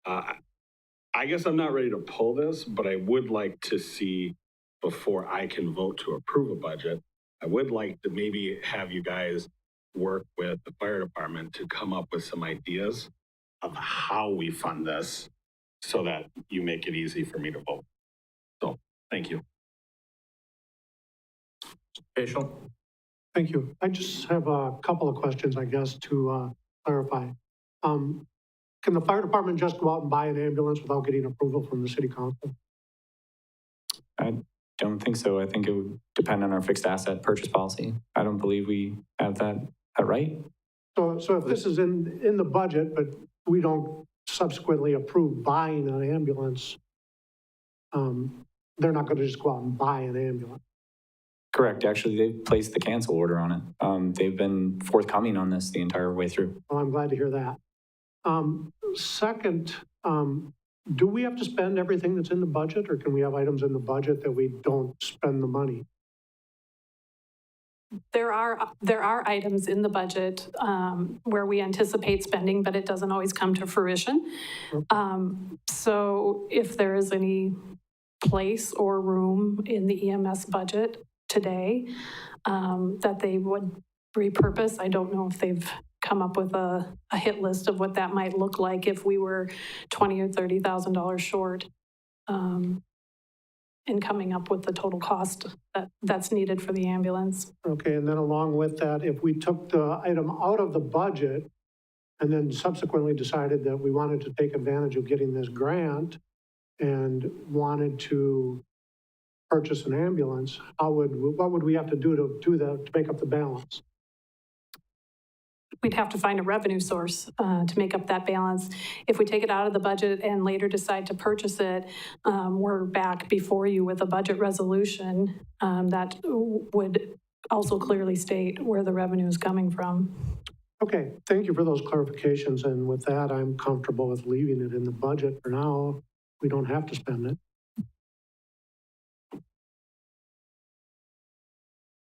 I guess I'm not ready to pull this. But I would like to see, before I can vote to approve a budget, I would like to maybe have you guys work with the fire department to come up with some ideas of how we fund this so that you make it easy for me to vote. So, thank you. Paschal? Thank you. I just have a couple of questions, I guess, to clarify. Can the fire department just go out and buy an ambulance without getting approval from the city council? I don't think so. I think it would depend on our fixed asset purchase policy. I don't believe we have that right. So if this is in the budget, but we don't subsequently approve buying an ambulance, they're not going to just go out and buy an ambulance. Correct. Actually, they've placed the cancel order on it. They've been forthcoming on this the entire way through. Well, I'm glad to hear that. Second, do we have to spend everything that's in the budget, or can we have items in the budget that we don't spend the money? There are items in the budget where we anticipate spending, but it doesn't always come to fruition. So if there is any place or room in the EMS budget today that they would repurpose, I don't know if they've come up with a hit list of what that might look like if we were $20,000 or $30,000 short in coming up with the total cost that's needed for the ambulance. Okay, and then along with that, if we took the item out of the budget and then subsequently decided that we wanted to take advantage of getting this grant, and wanted to purchase an ambulance, what would we have to do to make up the balance? We'd have to find a revenue source to make up that balance. If we take it out of the budget and later decide to purchase it, we're back before you with a budget resolution that would also clearly state where the revenue is coming from. Okay, thank you for those clarifications. And with that, I'm comfortable with leaving it in the budget for now. We don't have to spend it.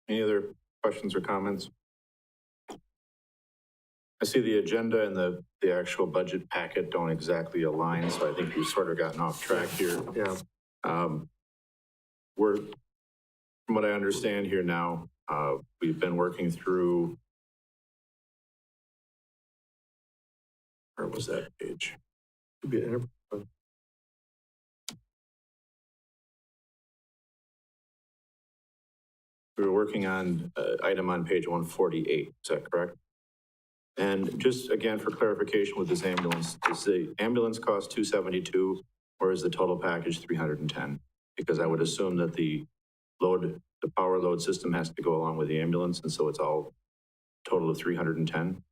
Any other questions or comments? I see the agenda and the actual budget packet don't exactly align, so I think we've sort of gotten off track here. Yeah. We're, from what I understand here now, we've been working through, where was that page? Could be an We were working on item on page 148, is that correct? And just again, for clarification with this ambulance, is the ambulance cost 272 or is the total package 310? Because I would assume that the power load system has to go along with the ambulance, and so it's all total of 310.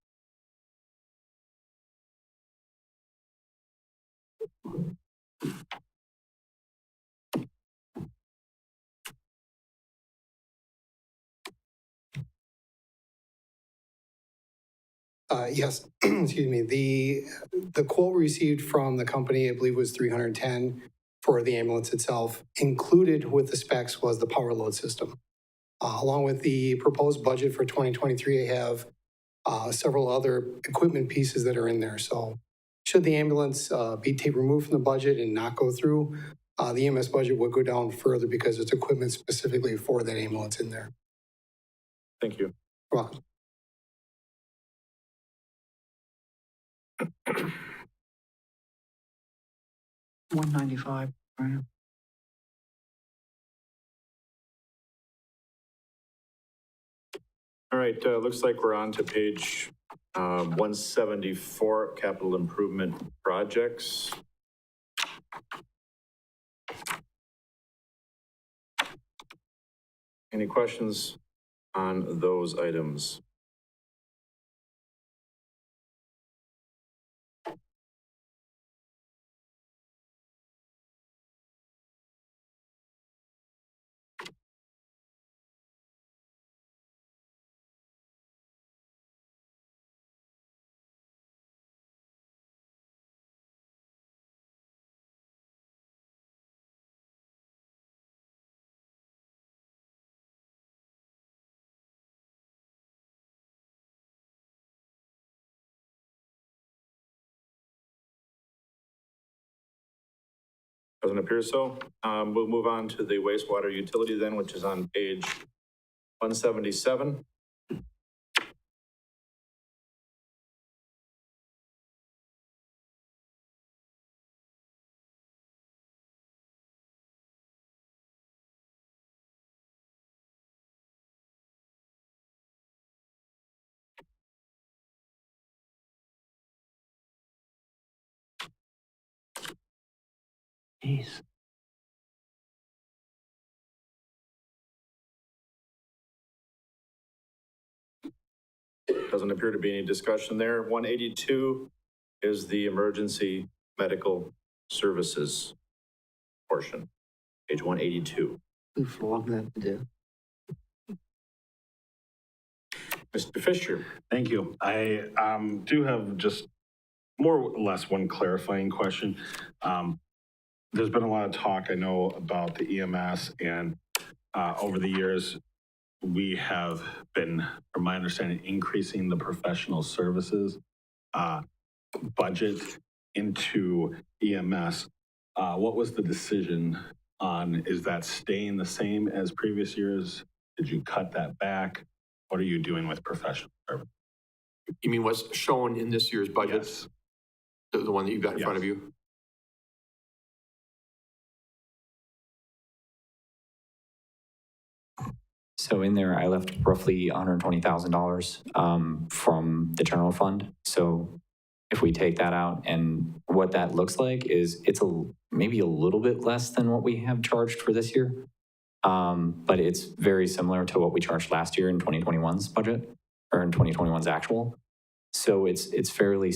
Yes, excuse me. The quote we received from the company, I believe, was 310 for the ambulance itself. Included with the specs was the power load system. Along with the proposed budget for 2023, I have several other equipment pieces that are in there. So should the ambulance be removed from the budget and not go through, the EMS budget would go down further because it's equipment specifically for that ambulance in there. Thank you. You're welcome. $195, right? All right, looks like we're on to page 174, capital improvement projects. Any questions on those items? Doesn't appear so. We'll move on to the wastewater utility then, which is on page 177. Jeez. Doesn't appear to be any discussion there. 182 is the emergency medical services portion, page 182. We've logged that to do. Mr. Fisher. Thank you. I do have just more or less one clarifying question. There's been a lot of talk, I know, about the EMS, and over the years, we have been, from my understanding, increasing the professional services budget into EMS. What was the decision on, is that staying the same as previous years? Did you cut that back? What are you doing with professional service? You mean what's shown in this year's budget? Yes. The one that you've got in front of you? So in there, I left roughly $120,000 from the general fund. So if we take that out. And what that looks like is it's maybe a little bit less than what we have charged for this year. But it's very similar to what we charged last year in 2021's budget, or in 2021's actual. So it's fairly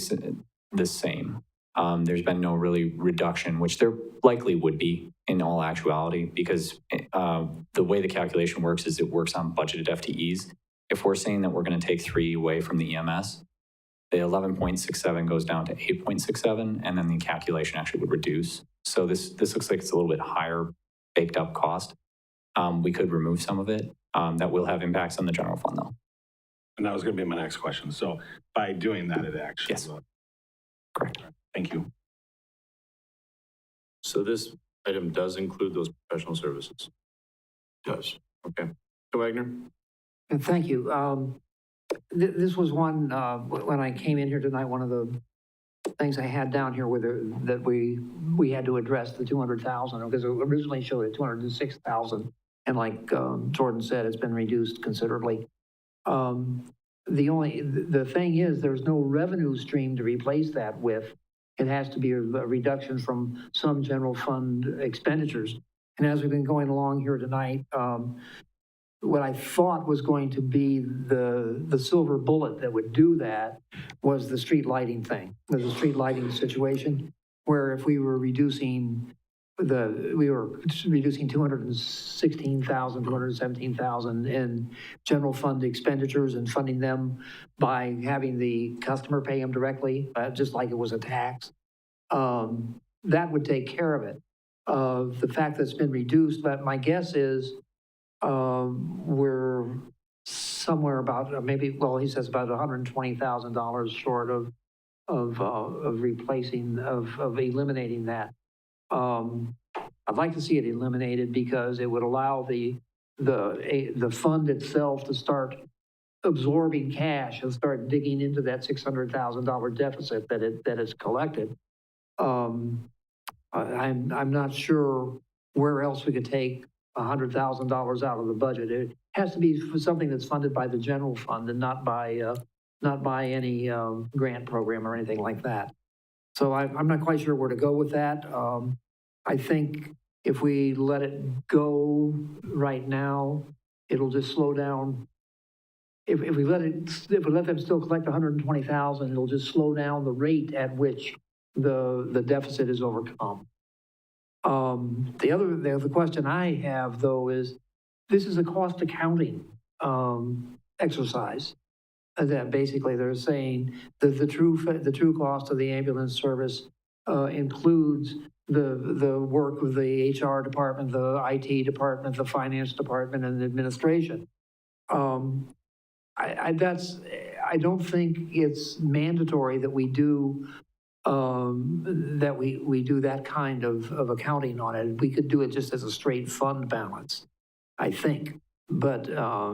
the same. There's been no really reduction, which there likely would be in all actuality, because the way the calculation works is it works on budgeted FTEs. If we're saying that we're going to take 3 away from the EMS, the 11.67 goes down to 8.67, and then the calculation actually would reduce. So this looks like it's a little bit higher baked up cost. We could remove some of it. That will have impacts on the general fund, though. And that was going to be my next question. So by doing that, it actually. Yes. Correct. Thank you. So this item does include those professional services? Does. Okay. So Wagner? Thank you. This was one, when I came in here tonight, one of the things I had down here that we had to address the 200,000, because it originally showed at 206,000. And like Jordan said, it's been reduced considerably. The thing is, there's no revenue stream to replace that with. It has to be a reduction from some general fund expenditures. And as we've been going along here tonight, what I thought was going to be the silver bullet that would do that was the street lighting thing. There's a street lighting situation where if we were reducing 216,000, 217,000 in general fund expenditures and funding them by having the customer pay them directly, just like it was a tax. That would take care of it. The fact that it's been reduced, but my guess is we're somewhere about he says about $120,000 short of replacing, of eliminating that. I'd like to see it eliminated because it would allow the fund itself to start absorbing cash and start digging into that $600,000 deficit that it's collected. I'm not sure where else we could take $100,000 out of the budget. It has to be something that's funded by the general fund and not by any grant program or anything like that. So I'm not quite sure where to go with that. I think if we let it go right now, it'll just slow down. If we let them still collect 120,000, it'll just slow down the rate at which the deficit is overcome. The other question I have, though, is this is a cost accounting exercise. That basically they're saying that the true cost of the ambulance service includes the work of the HR department, the IT department, the finance department, and the administration. I don't think it's mandatory that we do that kind of accounting on it. We could do it just as a straight fund balance, I think. But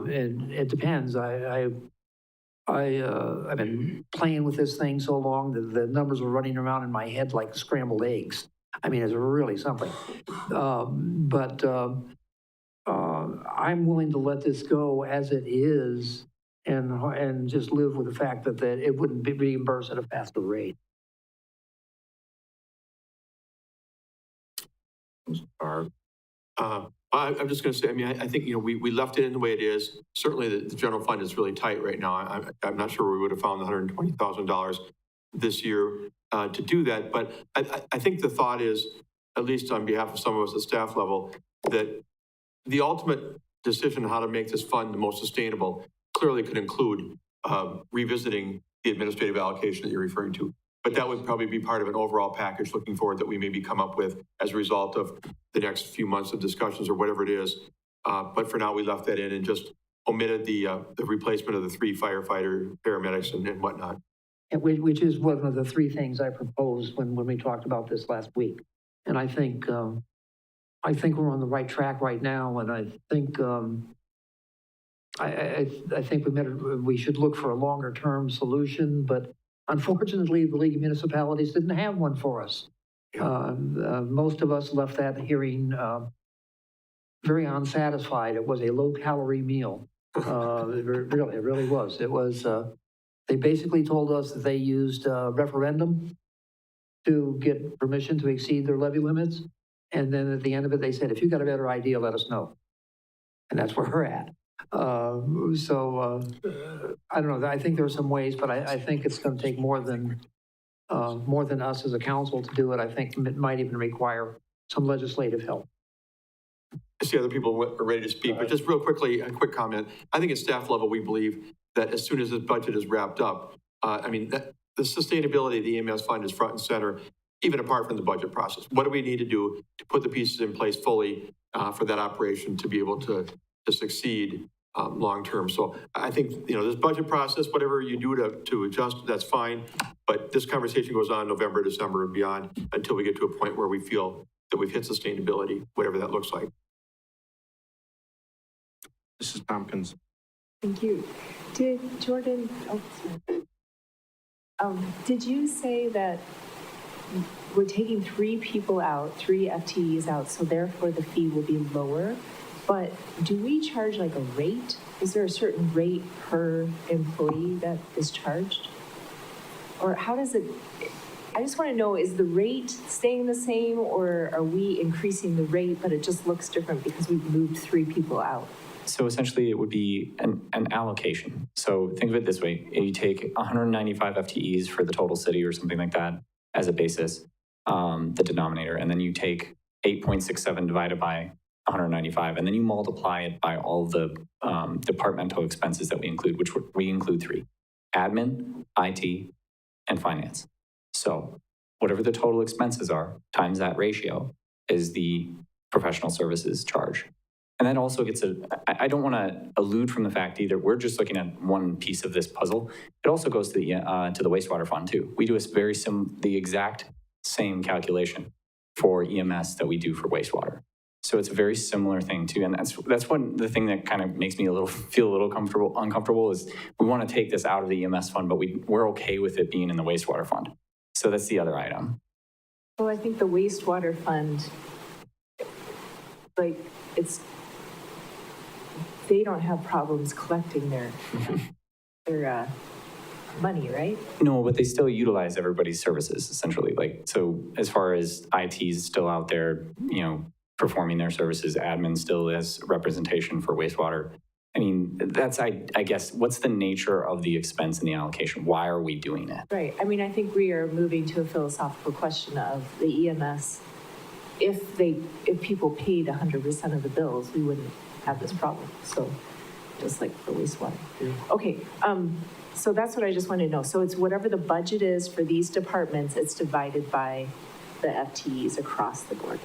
it depends. I've been playing with this thing so long that the numbers are running around in my head like scrambled eggs. I mean, it's really something. But I'm willing to let this go as it is and just live with the fact that it wouldn't be reimbursed at a faster rate. I'm just going to say, I mean, I think, we left it in the way it is. Certainly the general fund is really tight right now. I'm not sure we would have found the $120,000 this year to do that. But I think the thought is, at least on behalf of some of us at staff level, that the ultimate decision on how to make this fund the most sustainable clearly could include revisiting the administrative allocation that you're referring to. But that would probably be part of an overall package looking forward that we maybe come up with as a result of the next few months of discussions or whatever it is. But for now, we left that in and just omitted the replacement of the 3 firefighter paramedics and whatnot. Which is one of the 3 things I proposed when we talked about this last week. And I think we're on the right track right now. And I think I think we should look for a longer term solution, but unfortunately, the League of Municipalities didn't have one for us. Most of us left that hearing very unsatisfied. It was a low-calorie meal. It really was. It was They basically told us that they used a referendum to get permission to exceed their levy limits. And then at the end of it, they said, if you've got a better idea, let us know. And that's where we're at. I don't know, I think there are some ways, but I think it's going to take more than us as a council to do it. I think it might even require some legislative help. I see other people are ready to speak, but just real quickly, a quick comment. I think at staff level, we believe that as soon as this budget is wrapped up, the sustainability of the EMS fund is front and center, even apart from the budget process. What do we need to do to put the pieces in place fully for that operation to be able to succeed long-term? So I think, this budget process, whatever you do to adjust, that's fine. But this conversation goes on November, December, and beyond until we get to a point where we feel that we've hit sustainability, whatever that looks like. Mrs. Tompkins. Thank you. Did Jordan, did you say that we're taking 3 people out, 3 FTEs out, so therefore the fee will be lower? But do we charge like a rate? Is there a certain rate per employee that is charged? Or how does it, I just want to know, is the rate staying the same or are we increasing the rate, but it just looks different because we've moved 3 people out? So essentially it would be an allocation. So think of it this way. You take 195 FTEs for the total city or something like that as a basis, the denominator, and then you take 8.67 divided by 195, and then you multiply it by all the departmental expenses that we include, which we include 3: admin, IT, and finance. So whatever the total expenses are times that ratio is the professional services charge. And that also gets I don't want to allude from the fact either, we're just looking at one piece of this puzzle. It also goes to the wastewater fund too. We do the exact same calculation for EMS that we do for wastewater. So it's a very similar thing too. And that's the thing that kind of makes me feel a little uncomfortable is we want to take this out of the EMS fund, but we're okay with it being in the wastewater fund. So that's the other item. Well, I think the wastewater fund, they don't have problems collecting their money, right? No, but they still utilize everybody's services essentially. So as far as IT is still out there, performing their services, admin still has representation for wastewater. I mean, that's, I guess, what's the nature of the expense in the allocation? Why are we doing it? Right. I mean, I think we are moving to a philosophical question of the EMS. If people paid 100% of the bills, we wouldn't have this problem. So just like for wastewater. Yeah. Okay. So that's what I just wanted to know. So it's whatever the budget is for these departments, it's divided by the FTEs across the board.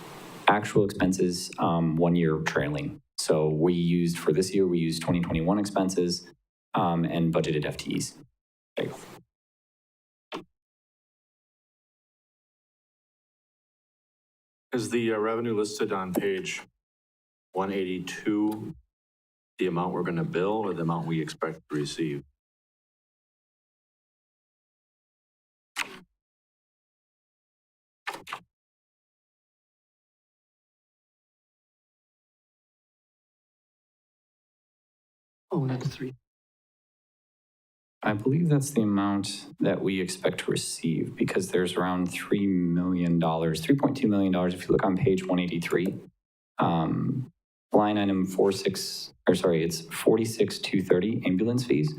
Actual expenses, 1 year trailing. So for this year, we used 2021 expenses and budgeted FTEs. There you go. Is the revenue listed on page 182 the amount we're going to bill or the amount we expect to receive? Oh, that's 3. I believe that's the amount that we expect to receive because there's around $3 million, $3.2 million if you look on page 183. Line item it's 46,230 ambulance fees.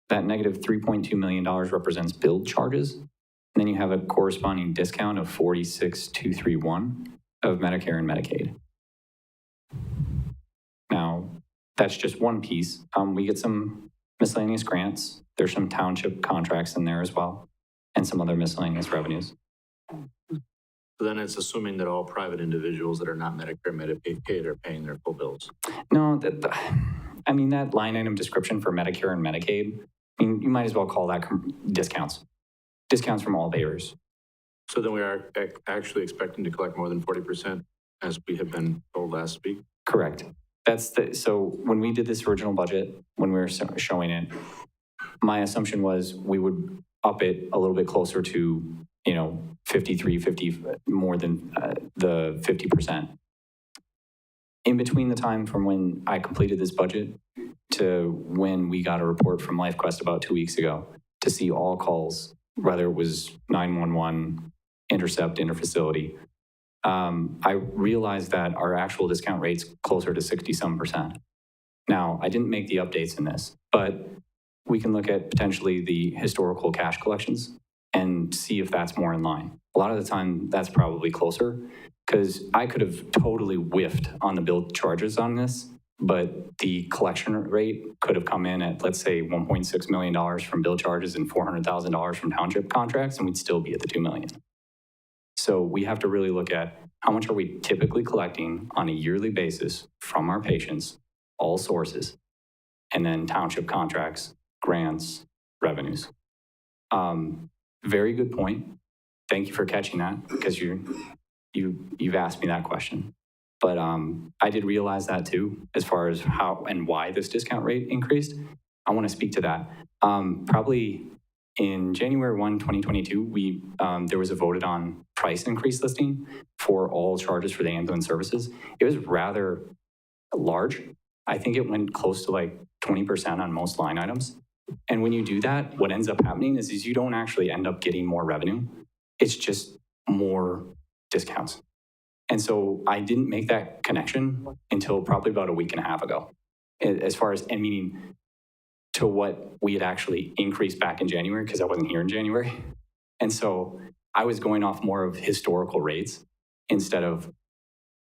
That negative $3.2 million represents billed charges. And then you have a corresponding discount of 46,231 of Medicare and Medicaid. Now, that's just one piece. We get some miscellaneous grants. There's some township contracts in there as well, and some other miscellaneous revenues. So then it's assuming that all private individuals that are not Medicare and Medicaid are paying their full bills. No, that line item description for Medicare and Medicaid, you might as well call that discounts. Discounts from all payers. So then we are actually expecting to collect more than 40% as we have been told last week? Correct. So when we did this original budget, when we were showing it, my assumption was we would up it a little bit closer to, 50, more than the 50%. In between the time from when I completed this budget to when we got a report from LifeQuest about 2 weeks ago, to see all calls, whether it was 911, intercept, interfacility. I realized that our actual discount rate's closer to 60-some%. Now, I didn't make the updates in this, but we can look at potentially the historical cash collections and see if that's more in line. A lot of the time, that's probably closer, because I could have totally whiffed on the bill charges on this, but the collection rate could have come in at, let's say, $1.6 million from bill charges and $400,000 from township contracts, and we'd still be at the $2 million. So we have to really look at how much are we typically collecting on a yearly basis from our patients, all sources, and then township contracts, grants, revenues. Very good point. Thank you for catching that, because you've asked me that question. But I did realize that too, as far as how and why this discount rate increased. I want to speak to that. Probably in January 1, 2022, there was a voted on price increase listing for all charges for the ambulance services. It was rather large. I think it went close to like 20% on most line items. And when you do that, what ends up happening is you don't actually end up getting more revenue. It's just more discounts. And so I didn't make that connection until probably about a week and a half ago, as far as, and meaning to what we had actually increased back in January, because I wasn't here in January. And so I was going off more of historical rates instead of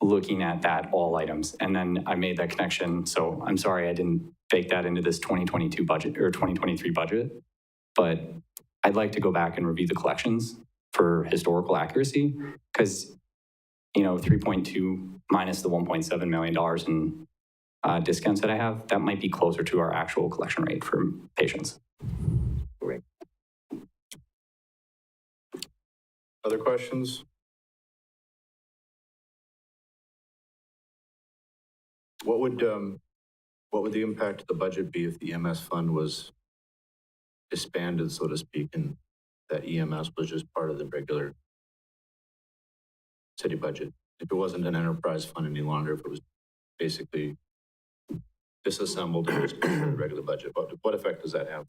looking at that all items. And then I made that connection. So I'm sorry I didn't bake that into this 2022 budget or 2023 budget, but I'd like to go back and review the collections for historical accuracy, because 3.2 minus the $1.7 million in discounts that I have, that might be closer to our actual collection rate for patients. Great. Other questions? What would the impact of the budget be if the EMS fund was disbanded, so to speak, and that EMS was just part of the regular city budget? If it wasn't an enterprise fund any longer, if it was basically disassembled and just part of the regular budget, what effect does that have?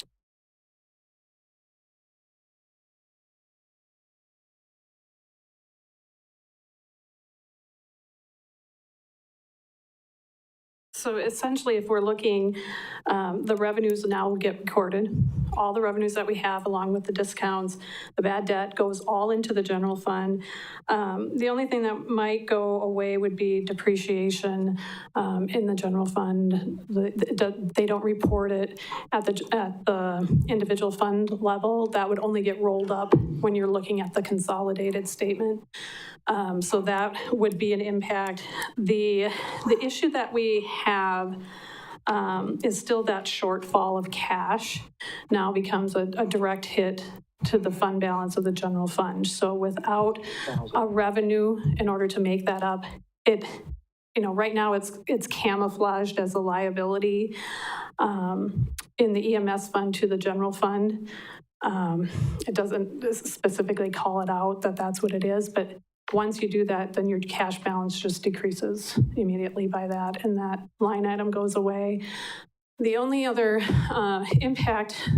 So essentially, if we're looking, the revenues now will get recorded. All the revenues that we have, along with the discounts, the bad debt goes all into the general fund. The only thing that might go away would be depreciation in the general fund. They don't report it at the individual fund level. That would only get rolled up when you're looking at the consolidated statement. So that would be an impact. The issue that we have is still that shortfall of cash now becomes a direct hit to the fund balance of the general fund. So without a revenue in order to make that up, right now it's camouflaged as a liability in the EMS fund to the general fund. It doesn't specifically call it out that that's what it is, but once you do that, then your cash balance just decreases immediately by that, and that line item goes away. The only other impact,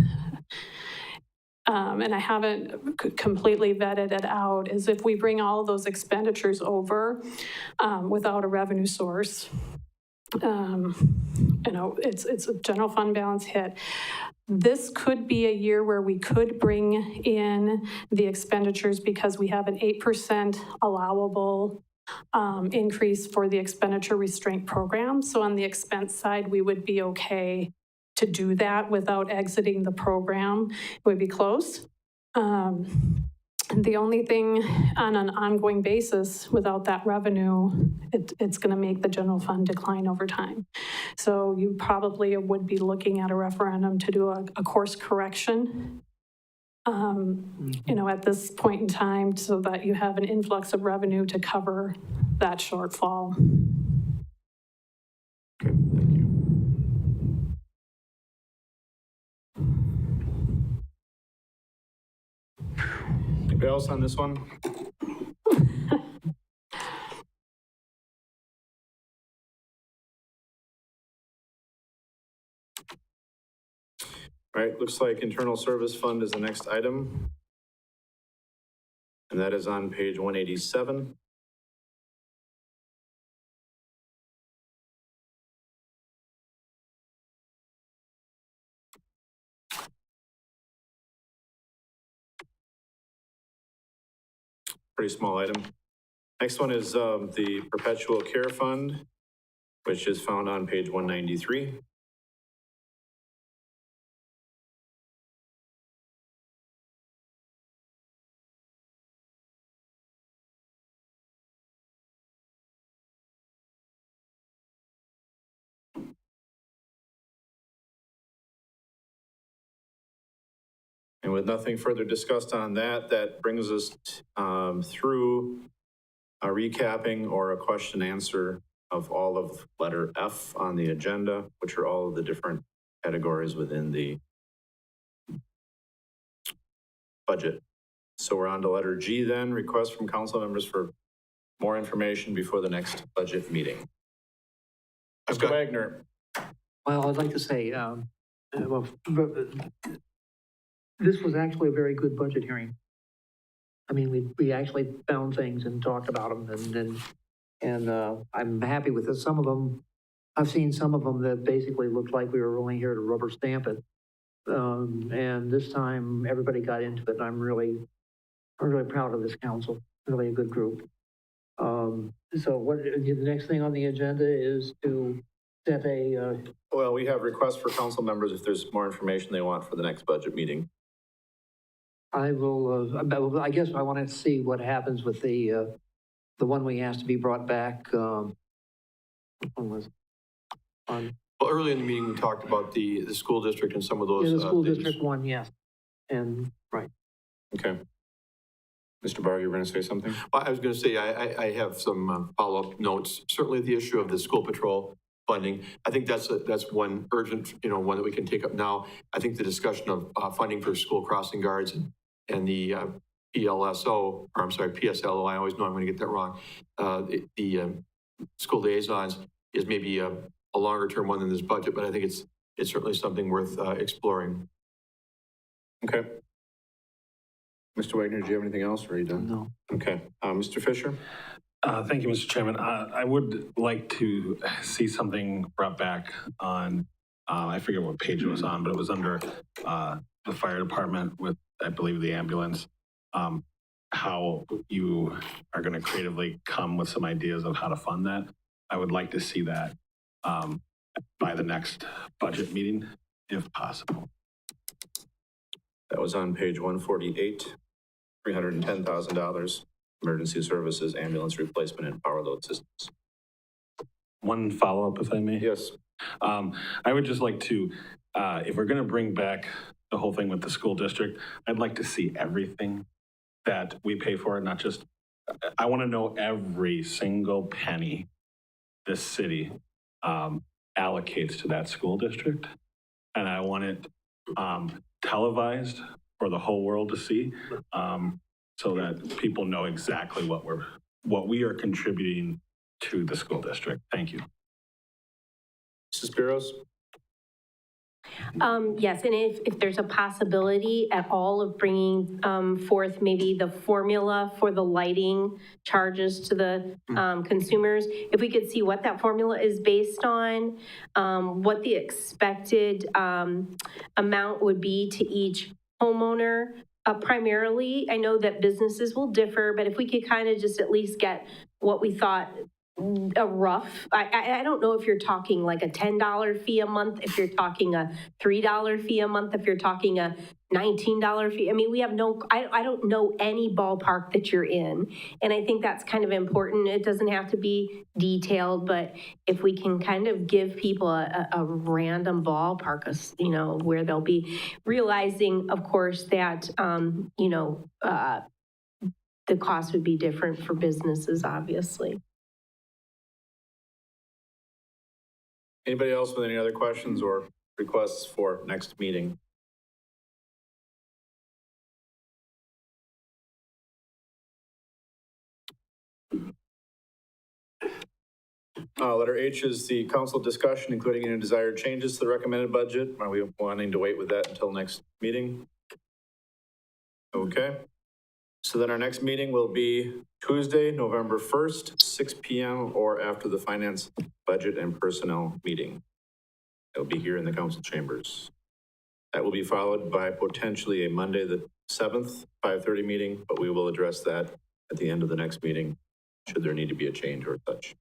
and I haven't completely vetted it out, is if we bring all of those expenditures over without a revenue source, it's a general fund balance hit. This could be a year where we could bring in the expenditures because we have an 8% allowable increase for the expenditure restraint program. So on the expense side, we would be okay to do that without exiting the program. It would be close. The only thing on an ongoing basis without that revenue, it's going to make the general fund decline over time. So you probably would be looking at a referendum to do a course correction, at this point in time, so that you have an influx of revenue to cover that shortfall. Okay, thank you. Anybody else on this one? All right, looks like internal service fund is the next item. And that is on page 187. Pretty small item. Next one is the perpetual care fund, which is found on page 193. And with nothing further discussed on that, that brings us through a recapping or a question answer of all of letter F on the agenda, which are all of the different categories within the budget. So we're on to letter G then, request from council members for more information before the next budget meeting. Mr. Wagner. Well, I'd like to say, this was actually a very good budget hearing. I mean, we actually found things and talked about them, and I'm happy with it. Some of them, I've seen some of them that basically looked like we were only here to rubber stamp it. And this time, everybody got into it, and I'm really proud of this council. Really a good group. So what, the next thing on the agenda is to set a... Well, we have requests for council members if there's more information they want for the next budget meeting. I will, I guess I want to see what happens with the one we asked to be brought back. When was it? Well, early in the meeting, we talked about the school district and some of those. Yeah, the school things. district one, yes. And, right. Okay. Mr. Barr, you were going to say something? Well, I was going to say, I have some follow-up notes. Certainly the issue of the school patrol funding. I think that's one urgent, one that we can take up now. I think the discussion of funding for school crossing guards and the PLSO, or I'm sorry, PSLO, I always know I'm going to get that wrong. The school liaisons is maybe a longer term one than this budget, but I think it's certainly something worth exploring. Okay. Mr. Wagner, do you have anything else, or are you done? No. Okay. Mr. Fisher? Thank you, Mr. Chairman. I would like to see something brought back on, I forget what page it was on, but it was under the fire department with, I believe, the ambulance. How you are going to creatively come with some ideas of how to fund that. I would like to see that by the next budget meeting, if possible. That was on page 148, $310,000, emergency services, ambulance replacement, and power load systems. One follow-up, if I may? Yes. I would just like to, if we're going to bring back the whole thing with the school district, I'd like to see everything that we pay for, not just, I want to know every single penny this city allocates to that school district. And I want it televised for the whole world to see, so that people know exactly what we are contributing to the school district. Thank you. Mrs. Spiros? Yes, and if there's a possibility at all of bringing forth maybe the formula for the lighting charges to the consumers, if we could see what that formula is based on, what the expected amount would be to each homeowner. Primarily, I know that businesses will differ, but if we could kind of just at least get what we thought a rough, I don't know if you're talking like a $10 fee a month, if you're talking a $3 fee a month, if you're talking a $19 fee. I mean, we have I don't know any ballpark that you're in. And I think that's kind of important. It doesn't have to be detailed, but if we can kind of give people a random ballpark, where they'll be realizing, of course, that, the cost would be different for businesses, obviously. Anybody else with any other questions or requests for next meeting? Letter H is the council discussion, including any desired changes to the recommended budget. Are we wanting to wait with that until next meeting? Okay. So then our next meeting will be Tuesday, November 1st, 6 PM, or after the finance, budget, and personnel meeting. It'll be here in the council chambers. That will be followed by potentially a Monday, the 7th, 5:30 meeting, but we will address that at the end of the next meeting, should there need to be a change or such.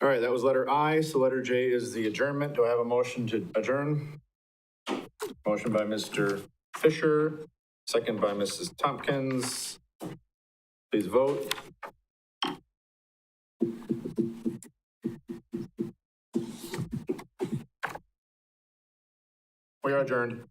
All right, that was letter I, so letter J is the adjournment. Do I have a motion to adjourn? Motion by Mr. Fisher, second by Mrs. Tompkins. Please vote. We are adjourned.